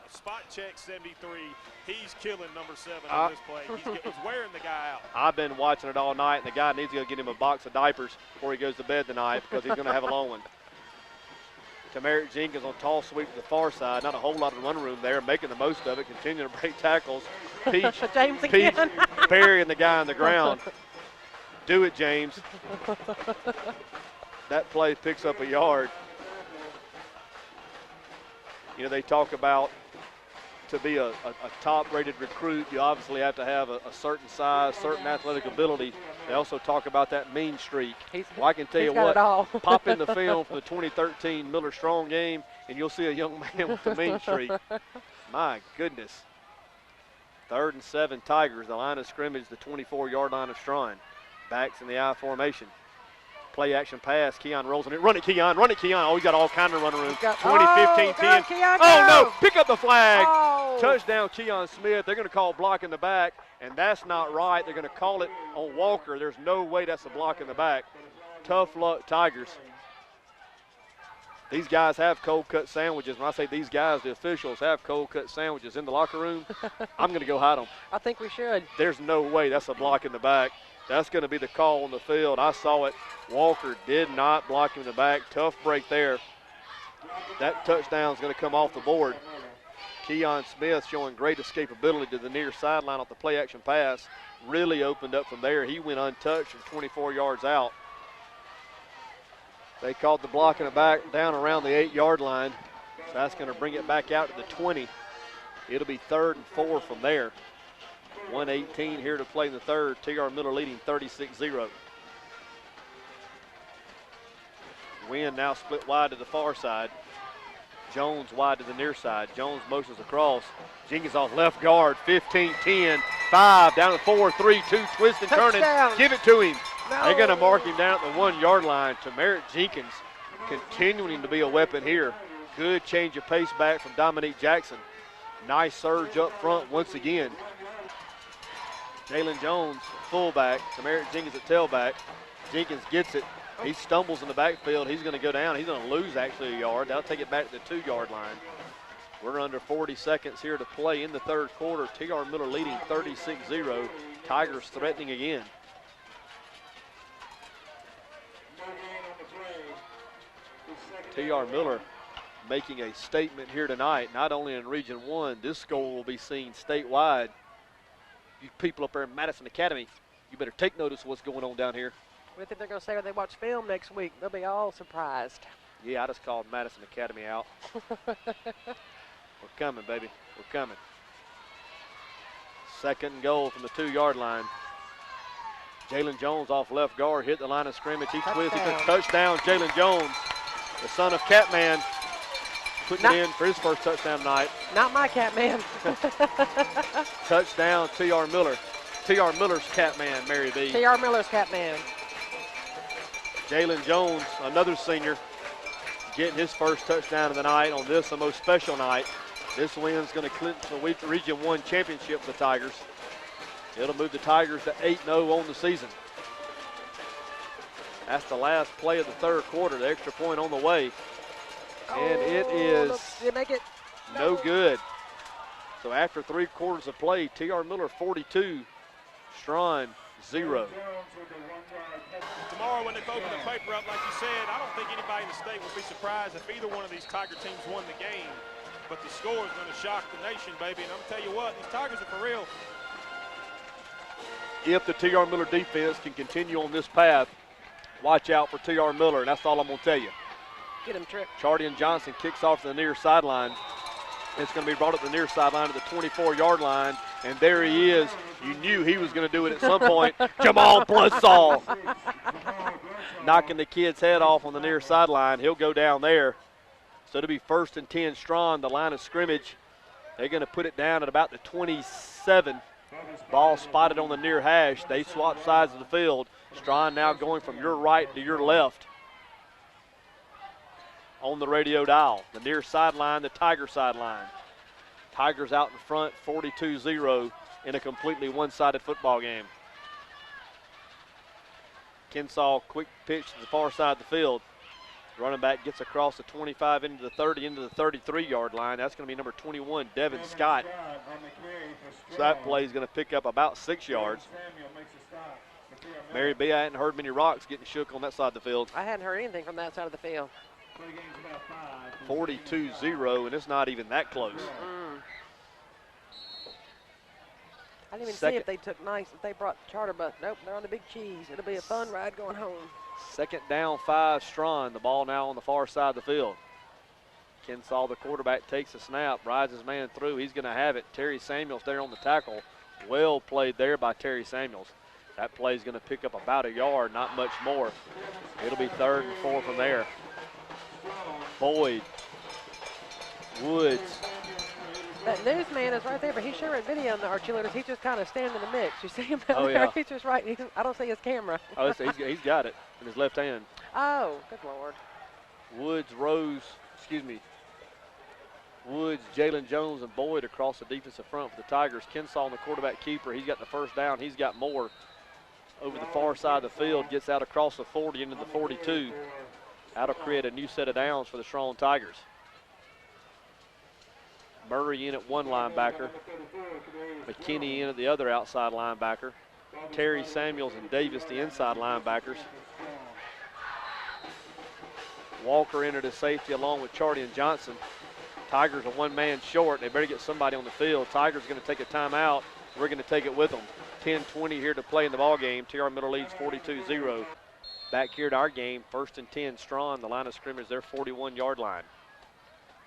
[SPEAKER 3] Spot check 73. He's killing number 7 on this play. He's wearing the guy out.
[SPEAKER 4] I've been watching it all night, and the guy needs to go get him a box of diapers before he goes to bed tonight because he's going to have a long one. To Merritt Jenkins on tall sweep to the far side. Not a whole lot of run room there, making the most of it, continuing to break tackles. Peach burying the guy on the ground. Do it, James. That play picks up a yard. You know, they talk about to be a top-rated recruit, you obviously have to have a certain size, certain athletic ability. They also talk about that mean streak. Well, I can tell you what, pop in the film for the 2013 Miller Straughn game, and you'll see a young man with a mean streak. My goodness. 3rd and 7 Tigers, the line of scrimmage, the 24-yard line of Straughn. Backs in the I formation. Play action pass. Keon rolls on it. Run it, Keon. Run it, Keon. Oh, he's got all kind of running room. 20, 15, 10. Oh, no. Pick up the flag.
[SPEAKER 2] Oh.
[SPEAKER 4] Touchdown, Keon Smith. They're going to call block in the back, and that's not right. They're going to call it on Walker. There's no way that's a block in the back. Tough luck, Tigers. These guys have cold-cut sandwiches. When I say these guys, the officials have cold-cut sandwiches in the locker room. I'm going to go hide them.
[SPEAKER 2] I think we should.
[SPEAKER 4] There's no way that's a block in the back. That's going to be the call on the field. I saw it. Walker did not block him in the back. Tough break there. That touchdown is going to come off the board. Keon Smith showing great escapability to the near sideline off the play-action pass. Really opened up from there. He went untouched from 24 yards out. They called the block in the back down around the 8-yard line. So that's going to bring it back out to the 20. It'll be 3rd and 4 from there. 1:18 here to play in the 3rd. T.R. Miller leading 36-0. Wynn now split wide to the far side. Jones wide to the near side. Jones motions across. Jenkins off left guard. 15, 10, 5, down to 4, 3, 2, twist and turning. Give it to him. No. They're going to mark him down at the 1-yard line. To Merritt Jenkins, continuing to be a weapon here. Good change of pace back from Dominique Jackson. Nice surge up front once again. Jalen Jones, fullback, to Merritt Jenkins at tailback. Jenkins gets it. He stumbles in the backfield. He's going to go down. He's going to lose actually a yard. That'll take it back to the 2-yard line. We're under 40 seconds here to play in the 3rd quarter. T.R. Miller leading 36-0. Tigers threatening again. T.R. Miller making a statement here tonight, not only in Region 1. This score will be seen statewide. You people up there in Madison Academy, you better take notice of what's going on down here.
[SPEAKER 2] We think they're going to say when they watch film next week, they'll be all surprised.
[SPEAKER 4] Yeah, I just called Madison Academy out. We're coming, baby. We're coming. 2nd and goal from the 2-yard line. Jalen Jones off left guard, hit the line of scrimmage. He twists. He took touchdown. Jalen Jones, the son of Catman, putting it in for his first touchdown tonight.
[SPEAKER 2] Not my Catman.
[SPEAKER 4] Touchdown, T.R. Miller. T.R. Miller's Catman, Mary B.
[SPEAKER 2] T.R. Miller's Catman.
[SPEAKER 4] Jalen Jones, another senior, getting his first touchdown of the night on this, the most special night. This win's going to clinch the Region 1 championship for the Tigers. It'll move the Tigers to 8-0 on the season. That's the last play of the 3rd quarter, the extra point on the way. And it is no good. So after 3 quarters of play, T.R. Miller 42, Straughn 0.
[SPEAKER 3] Tomorrow when they open the paper up, like you said, I don't think anybody in the state will be surprised if either one of these Tiger teams won the game. But the score is going to shock the nation, baby. And I'm going to tell you what, these Tigers are for real.
[SPEAKER 4] If the T.R. Miller defense can continue on this path, watch out for T.R. Miller, and that's all I'm going to tell you.
[SPEAKER 2] Get him, Tripp.
[SPEAKER 4] Chardian Johnson kicks off to the near sideline. It's going to be brought up the near sideline to the 24-yard line, and there he is. You knew he was going to do it at some point. Jamal Bloodsaw knocking the kid's head off on the near sideline. He'll go down there. So it'll be 1st and 10 Straughn, the line of scrimmage. They're going to put it down at about the 27. Ball spotted on the near hash. They swap sides of the field. Straughn now going from your right to your left on the radio dial. The near sideline, the Tiger sideline. Tigers out in front, 42-0 in a completely one-sided football game. Kinsall, quick pitch to the far side of the field. Running back gets across the 25 into the 30, into the 33-yard line. That's going to be number 21, Devin Scott. So that play is going to pick up about 6 yards. Mary B, I hadn't heard many rocks getting shook on that side of the field.
[SPEAKER 2] I hadn't heard anything from that side of the field.
[SPEAKER 4] 42-0, and it's not even that close.
[SPEAKER 2] I didn't even see if they took if they brought charter bus. Nope, they're on the big cheese. It'll be a fun ride going home.
[SPEAKER 4] 2nd down, 5, Straughn. The ball now on the far side of the field. Kinsall, the quarterback, takes a snap, rides his man through. He's going to have it. Terry Samuels there on the tackle. Well played there by Terry Samuels. That play is going to pick up about a yard, not much more. It'll be 3rd and 4 from there. Boyd, Woods.
[SPEAKER 2] That newsman is right there, but he's sharing video on our cheerleaders. He's just kind of standing in the mix. You see him down there?
[SPEAKER 4] Yeah.
[SPEAKER 2] He's just right. I don't see his camera.
[SPEAKER 4] Oh, he's got it in his left hand.
[SPEAKER 2] Oh, good Lord.
[SPEAKER 4] Woods, Jalen Jones, and Boyd across the defensive front for the Tigers. Kinsall, the quarterback keeper, he's got the 1st down. He's got more over the far side of the field, gets out across the 40 into the 42. That'll create a new set of downs for the Straughn Tigers. Murray in at one linebacker. McKinney in at the other outside linebacker. Terry Samuels and Davis, the inside linebackers. Walker entered as safety along with Chardian Johnson. Tigers are 1 man short. They better get somebody on the field. Tigers are going to take a timeout. We're going to take it with them. 10-20 here to play in the ball game. T.R. Miller leads 42-0. Back here to our game, 1st and 10, Straughn. The line of scrimmage, their 41-yard line.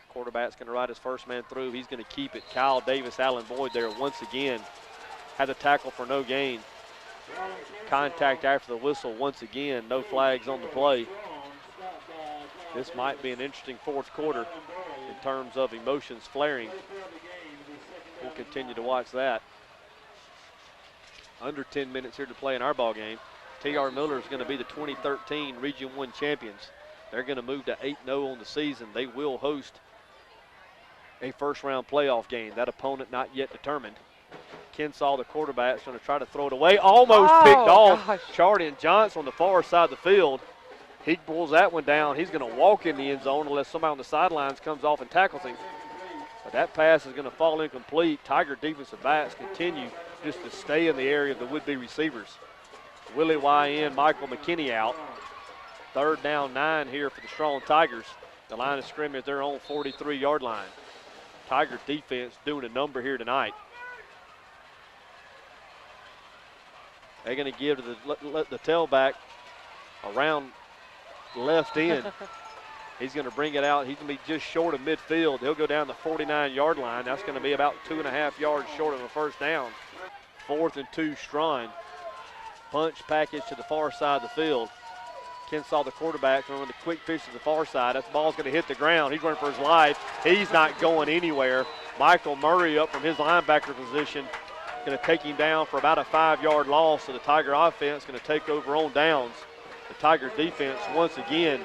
[SPEAKER 4] Quarterback's going to ride his first man through. He's going to keep it. Kyle Davis, Allen Boyd there once again. Had the tackle for no gain. Contact after the whistle once again. No flags on the play. This might be an interesting 4th quarter in terms of emotions flaring. We'll continue to watch that. Under 10 minutes here to play in our ball game. T.R. Miller is going to be the 2013 Region 1 champions. They're going to move to 8-0 on the season. They will host a 1st-round playoff game. That opponent not yet determined. Kinsall, the quarterback, is going to try to throw it away. Almost picked off. Chardian Johnson on the far side of the field. He pulls that one down. He's going to walk in the end zone unless somebody on the sidelines comes off and tackles him. But that pass is going to fall incomplete. Tiger defensive backs continue just to stay in the area of the would-be receivers. Willie Y.N., Michael McKinney out. 3rd down, 9 here for the Straughn Tigers. The line of scrimmage, they're on 43-yard line. Tiger defense doing a number here tonight. They're going to give to the tailback around left end. He's going to bring it out. He's going to be just short of midfield. He'll go down the 49-yard line. That's going to be about 2.5 yards short of a first down. 4th and 2, Straughn. Punch package to the far side of the field. Kensaw, the quarterback, throwing the quick pitch to the far side. That ball's going to hit the ground. He's running for his life. He's not going anywhere. Michael Murray up from his linebacker position, going to take him down for about a 5-yard loss. So the Tiger offense going to take over on downs. The Tiger defense, once again,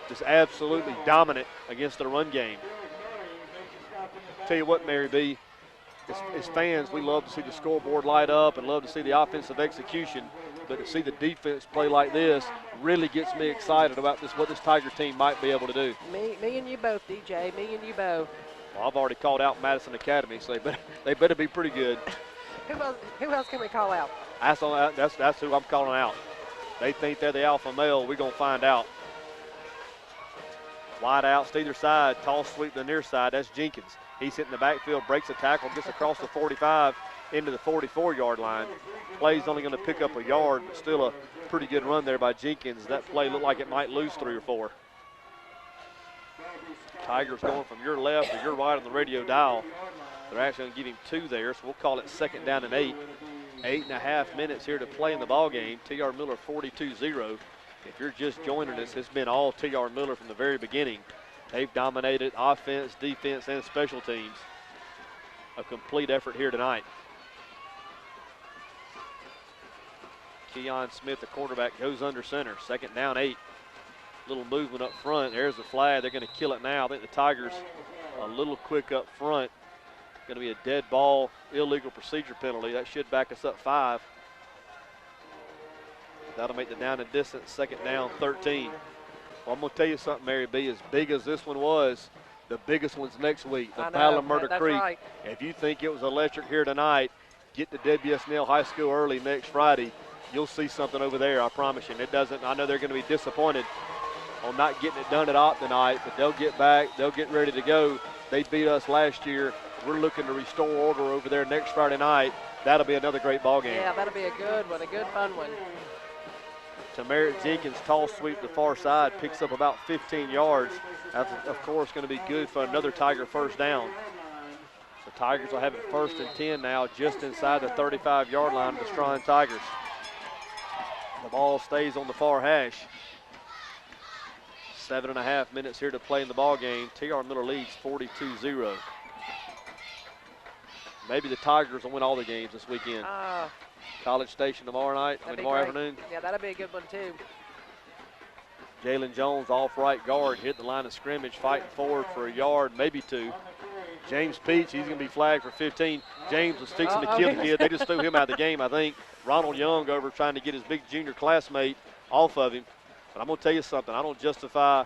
[SPEAKER 4] just absolutely dominant against the run game. Tell you what, Mary B., as fans, we love to see the scoreboard light up and love to see the offensive execution, but to see the defense play like this really gets me excited about what this Tiger team might be able to do.
[SPEAKER 2] Me and you both, DJ. Me and you both.
[SPEAKER 4] Well, I've already called out Madison Academy, so they better be pretty good.
[SPEAKER 2] Who else can we call out?
[SPEAKER 4] That's who I'm calling out. They think they're the alpha male. We're going to find out. Wide outs to either side. Toss sweep to the near side. That's Jenkins. He's hitting the backfield, breaks a tackle, gets across the 45 into the 44-yard line. Play's only going to pick up a yard, but still a pretty good run there by Jenkins. That play looked like it might lose 3 or 4. Tigers going from your left to your right on the radio dial. They're actually going to give him 2 there, so we'll call it 2nd down and 8. 8.5 minutes here to play in the ball game. T.R. Miller 42-0. If you're just joining us, it's been all T.R. Miller from the very beginning. They've dominated offense, defense, and special teams. A complete effort here tonight. Keon Smith, the quarterback, goes under center. 2nd down, 8. Little movement up front. There's the flag. They're going to kill it now. I think the Tigers a little quick up front. Going to be a dead ball, illegal procedure penalty. That should back us up 5. That'll make the down and distance 2nd down, 13. Well, I'm going to tell you something, Mary B. As big as this one was, the biggest one's next week, the Battle of Murder Creek.
[SPEAKER 2] Right.
[SPEAKER 4] If you think it was electric here tonight, get to WSNL High School early next Friday. You'll see something over there, I promise you. And it doesn't. I know they're going to be disappointed on not getting it done at Opt tonight, but they'll get back. They'll get ready to go. They beat us last year. We're looking to restore order over there next Friday night. That'll be another great ball game.
[SPEAKER 2] Yeah, that'll be a good one, a good fun one.
[SPEAKER 4] Merritt Jenkins, tall sweep to the far side, picks up about 15 yards. That's, of course, going to be good for another Tiger first down. The Tigers will have it 1st and 10 now, just inside the 35-yard line of the Straughn Tigers. The ball stays on the far hash. 7.5 minutes here to play in the ball game. T.R. Miller leads 42-0. Maybe the Tigers will win all the games this weekend. College Station tomorrow night, tomorrow afternoon.
[SPEAKER 2] Yeah, that'll be a good one too.
[SPEAKER 4] Jalen Jones off right guard, hit the line of scrimmage, fighting forward for a yard, maybe 2. James Peach, he's going to be flagged for 15. James was fixing to kill the kid. They just threw him out of the game, I think. Ronald Young over trying to get his big junior classmate off of him. But I'm going to tell you something. I don't justify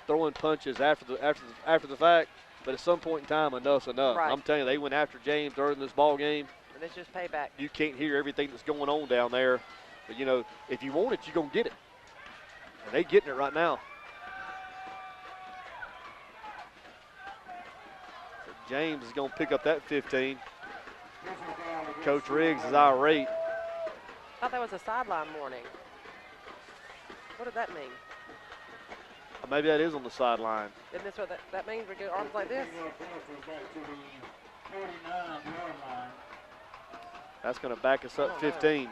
[SPEAKER 4] throwing punches after the fact. But at some point in time, enough's enough.
[SPEAKER 2] Right.
[SPEAKER 4] I'm telling you, they went after James during this ball game.
[SPEAKER 2] And it's just payback.
[SPEAKER 4] You can't hear everything that's going on down there. But, you know, if you want it, you're going to get it. And they're getting it right now. So James is going to pick up that 15. Coach Riggs is irate.
[SPEAKER 2] I thought that was a sideline warning. What did that mean?
[SPEAKER 4] Maybe that is on the sideline.
[SPEAKER 2] Isn't this what that means? We get arms like this?
[SPEAKER 4] That's going to back us up 15.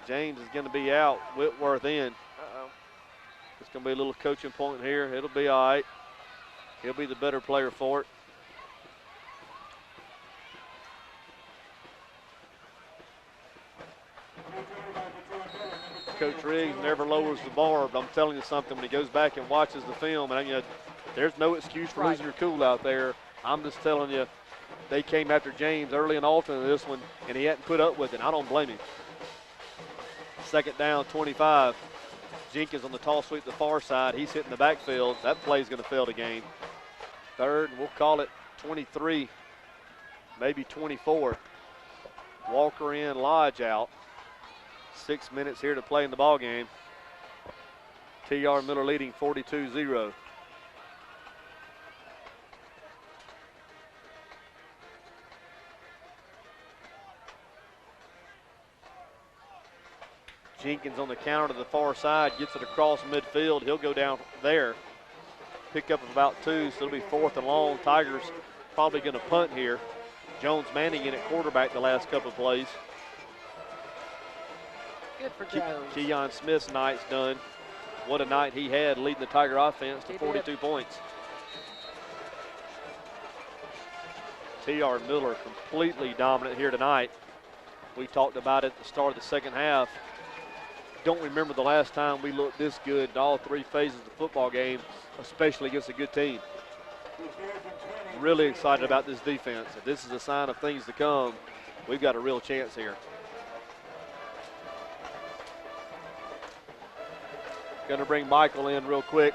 [SPEAKER 4] James is going to be out. Whitworth in.
[SPEAKER 2] Uh-oh.
[SPEAKER 4] It's going to be a little coaching point here. It'll be all right. He'll be the better player for it. Coach Riggs never lowers the bar, but I'm telling you something, when he goes back and watches the film, and you know, there's no excuse for losing your cool out there. I'm just telling you, they came after James early and often in this one, and he hadn't put up with it. I don't blame him. 2nd down, 25. Jenkins on the toss sweep to the far side. He's hitting the backfield. That play's going to fail the game. 3rd, and we'll call it 23, maybe 24. Walker in, Lodge out. 6 minutes here to play in the ball game. T.R. Miller leading 42-0. Jenkins on the counter to the far side, gets it across midfield. He'll go down there. Pickup of about 2, so it'll be 4th and long. Tigers probably going to punt here. Jones Manning in at quarterback the last couple of plays.
[SPEAKER 2] Good for Jones.
[SPEAKER 4] Keon Smith's night's done. What a night he had, leading the Tiger offense to 42 points. T.R. Miller completely dominant here tonight. We talked about it at the start of the second half. Don't remember the last time we looked this good in all 3 phases of the football game, especially against a good team. Really excited about this defense. If this is a sign of things to come, we've got a real chance here. Going to bring Michael in real quick.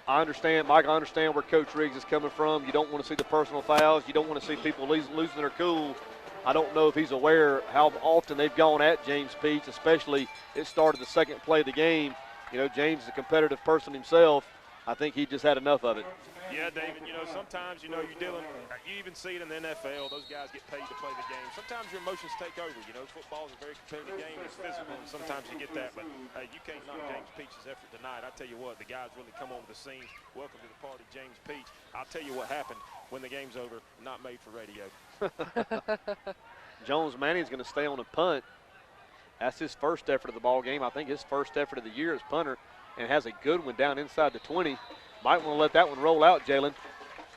[SPEAKER 4] I understand, Mike, I understand where Coach Riggs is coming from. You don't want to see the personal fouls. You don't want to see people losing their cool. I don't know if he's aware how often they've gone at James Peach, especially it started the second play of the game. You know, James is a competitive person himself. I think he just had enough of it.
[SPEAKER 3] Yeah, David, you know, sometimes, you know, you even see it in the NFL, those guys get paid to play the game. Sometimes your emotions take over, you know. Football is a very competitive game, it's physical, and sometimes you get that. But, hey, you can't knock James Peach's effort tonight. I tell you what, the guys really come onto the scene. Welcome to the party, James Peach. I'll tell you what happened when the game's over, not made for radio.
[SPEAKER 4] Jones Manning's going to stay on the punt. That's his first effort of the ball game. I think his first effort of the year as punter, and has a good one down inside the 20. Might want to let that one roll out, Jalen.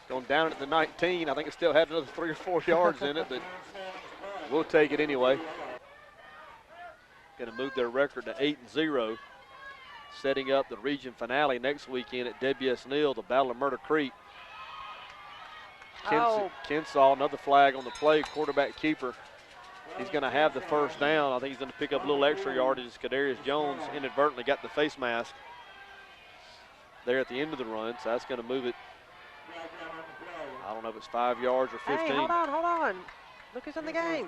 [SPEAKER 4] Going down at the 19. I think it still had another 3 or 4 yards in it, but we'll take it anyway. Going to move their record to 8-0. Setting up the region finale next weekend at W.S. Neal, the Battle of Murder Creek. Kensaw, another flag on the play, quarterback keeper. He's going to have the first down. I think he's going to pick up a little extra yardage as Kadarius Jones inadvertently got the face mask there at the end of the run, so that's going to move it. I don't know if it's 5 yards or 15.
[SPEAKER 2] Hey, hold on. Look who's in the game.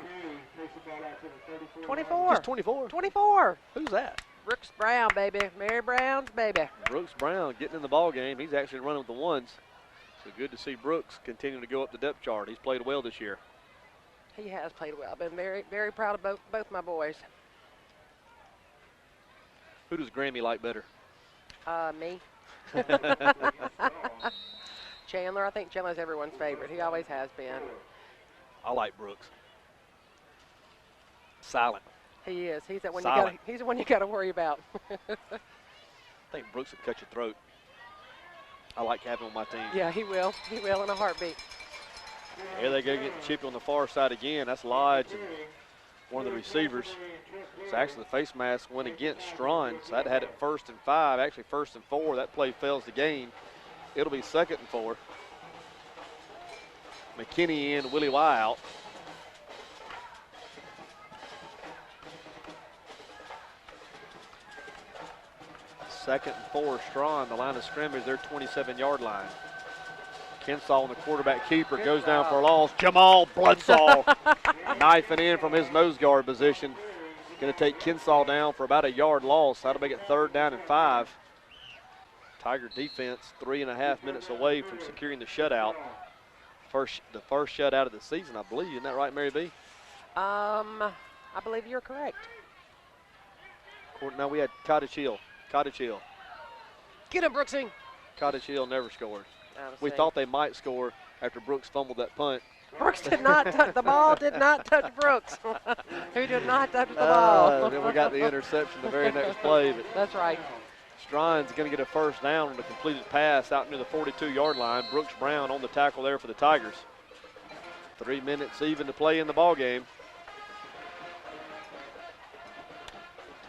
[SPEAKER 2] 24.
[SPEAKER 4] Just 24?
[SPEAKER 2] 24.
[SPEAKER 4] Who's that?
[SPEAKER 2] Brooks Brown, baby. Mary Brown's baby.
[SPEAKER 4] Brooks Brown getting in the ball game. He's actually running with the ones. So good to see Brooks continuing to go up the depth chart. He's played well this year.
[SPEAKER 2] He has played well. I've been very, very proud of both my boys.
[SPEAKER 4] Who does Grammy like better?
[SPEAKER 2] Me. Chandler. I think Chandler's everyone's favorite. He always has been.
[SPEAKER 4] I like Brooks. Silent.
[SPEAKER 2] He is. He's the one
[SPEAKER 4] Silent.
[SPEAKER 2] he's the one you got to worry about.
[SPEAKER 4] I think Brooks would cut your throat. I like having him on my team.
[SPEAKER 2] Yeah, he will. He will in a heartbeat.
[SPEAKER 4] Here they go getting chippy on the far side again. That's Lodge and one of the receivers. So actually the face mask went against Straughn. So that had it 1st and 5, actually 1st and 4. That play fails the game. It'll be 2nd and 4. McKinney in, Willie Y out. Second and 4, Straughn, the line of scrimmage, their 27-yard line. Kinsall, the quarterback keeper, goes down for a loss. Jamal Bloodsaw knifing in from his nose guard position. Going to take Kinsall down for about a yard loss. That'll make it 3rd down and 5. Tiger defense 3.5 minutes away from securing the shutout. The first shutout of the season, I believe. Isn't that right, Mary B?
[SPEAKER 2] I believe you're correct.
[SPEAKER 4] No, we had Cottage Hill.
[SPEAKER 2] Get him, Brooksy.
[SPEAKER 4] Cottage Hill never scored. We
[SPEAKER 2] see.
[SPEAKER 4] thought they might score after Brooks fumbled that punt.
[SPEAKER 2] Brooks did not touch the ball. Did not touch Brooks. Who did not touch the ball?
[SPEAKER 4] Then we got the interception the very next play. But
[SPEAKER 2] That's right.
[SPEAKER 4] Straughn's going to get a first down on the completed pass out near the 42-yard line. Brooks Brown on the tackle there for the Tigers. 3 minutes even to play in the ball game.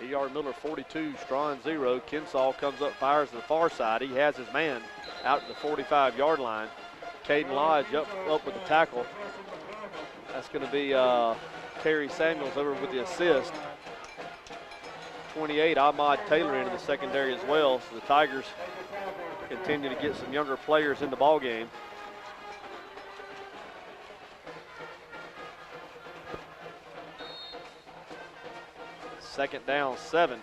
[SPEAKER 4] T.R. Miller 42, Straughn 0. Kinsall comes up, fires to the far side. He has his man out to the 45-yard line. Caden Lodge up with the tackle. That's going to be Terry Samuels over with the assist. 28, Ahmad Taylor into the secondary as well. So the Tigers continue to get some younger players in the ball game. Second down, 7.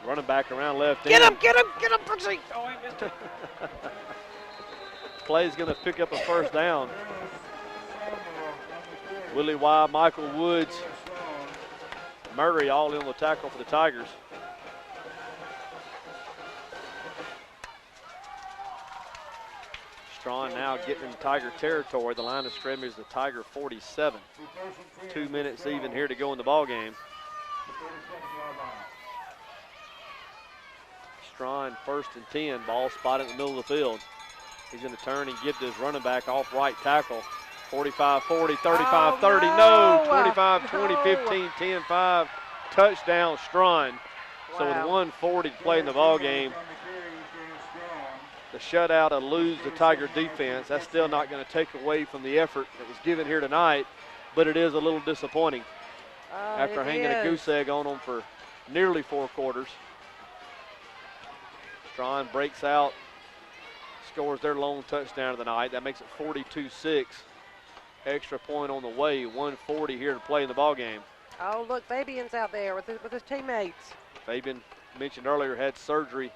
[SPEAKER 4] Running back around left end.
[SPEAKER 2] Get him, Brooksy. Oh, he missed it.
[SPEAKER 4] play's going to pick up a first down. Willie Y, Michael Woods, Murray all in the tackle for the Tigers. Straughn now getting in Tiger territory. The line of scrimmage is the Tiger 47. 2 minutes even here to go in the ball game. Straughn 1st and 10, ball spotted in the middle of the field. He's going to turn and give to his running back off right tackle. 45-40, 35-30, no, 25-20, 15, 10-5, touchdown Straughn. So with 1:40 to play in the ball game, the shutout eludes the Tiger defense. That's still not going to take away from the effort that was given here tonight, but it is a little disappointing after hanging a goose egg on them for nearly 4 quarters. Straughn breaks out, scores their lone touchdown of the night. That makes it 42-6. Extra point on the way, 1:40 here to play in the ball game.
[SPEAKER 2] Oh, look, Fabian's out there with his teammates.
[SPEAKER 4] Fabian, mentioned earlier, had surgery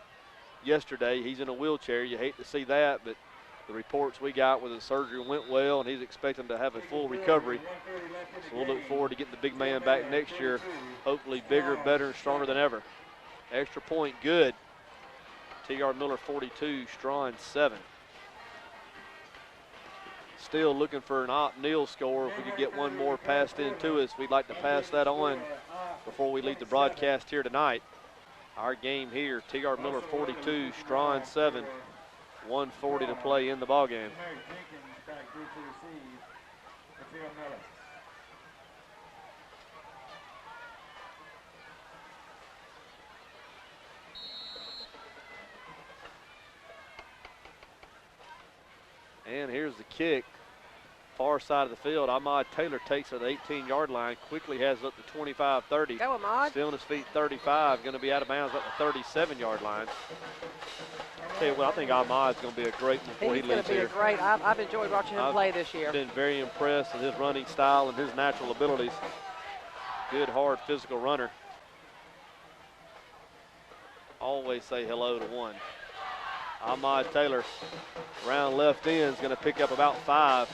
[SPEAKER 4] yesterday. He's in a wheelchair. You hate to see that, but the reports we got was the surgery went well, and he's expecting to have a full recovery. So we'll look forward to getting the big man back next year, hopefully bigger, better, and stronger than ever. Extra point, good. T.R. Miller 42, Straughn 7. Still looking for an Neal score. If we could get one more passed into us, we'd like to pass that on before we leave the broadcast here tonight. Our game here, T.R. Miller 42, Straughn 7, 1:40 to play in the ball game. And here's the kick. Far side of the field, Ahmad Taylor takes it at the 18-yard line, quickly has it up to 25-30.
[SPEAKER 2] Go, Ahmad.
[SPEAKER 4] Still on his feet, 35, going to be out of bounds up the 37-yard line. Tell you what, I think Ahmad's going to be a great one before he leaves here.
[SPEAKER 2] He's going to be a great. I've enjoyed watching him play this year.
[SPEAKER 4] I've been very impressed with his running style and his natural abilities. Good, hard, physical runner. Always say hello to one. Ahmad Taylor, round left end, is going to pick up about 5.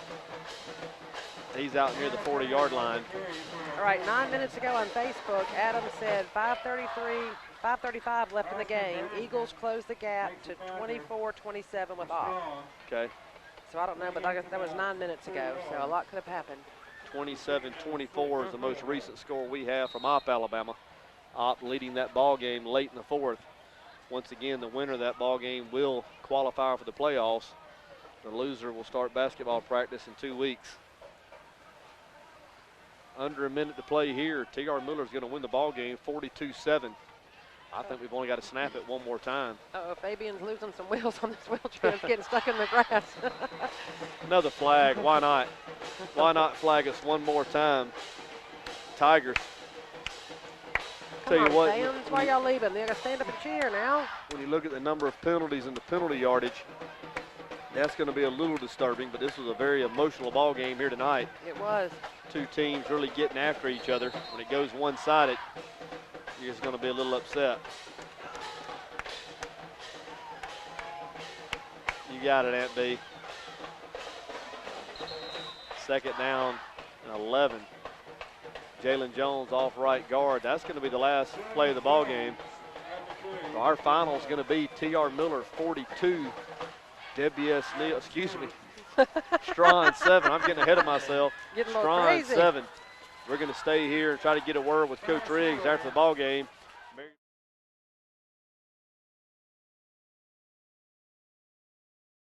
[SPEAKER 4] He's out near the 40-yard line.
[SPEAKER 2] All right, 9 minutes ago on Facebook, Adam said 5:35 left in the game. Eagles close the gap to 24-27 with off.
[SPEAKER 4] Okay.
[SPEAKER 2] So I don't know, but that was 9 minutes ago, so a lot could have happened.
[SPEAKER 4] 27-24 is the most recent score we have from Opp, Alabama. Opp leading that ball game late in the 4th. Once again, the winner of that ball game will qualify for the playoffs. The loser will start basketball practice in 2 weeks. Under a minute to play here. T.R. Miller's going to win the ball game 42-7. I think we've only got to snap it one more time.
[SPEAKER 2] Uh-oh, Fabian's losing some wheels on this wheelchair. It's getting stuck in the grass.
[SPEAKER 4] Another flag. Why not? Why not flag us one more time? Tigers.
[SPEAKER 2] Come on, fans, why y'all leaving? They're going to stand up and cheer now.
[SPEAKER 4] When you look at the number of penalties and the penalty yardage, that's going to be a little disturbing, but this was a very emotional ball game here tonight.
[SPEAKER 2] It was.
[SPEAKER 4] 2 teams really getting after each other. When it goes one-sided, you're just going to be a little upset. You got it, Aunt B. 2nd down and 11. Jalen Jones off right guard. That's going to be the last play of the ball game. So our final is going to be T.R. Miller 42, W.S. Neal, excuse me, Straughn 7. I'm getting ahead of myself.
[SPEAKER 2] Getting a little
[SPEAKER 4] Straughn
[SPEAKER 2] crazy.
[SPEAKER 4] 7. We're going to stay here and try to get a word with Coach Riggs after the ball game.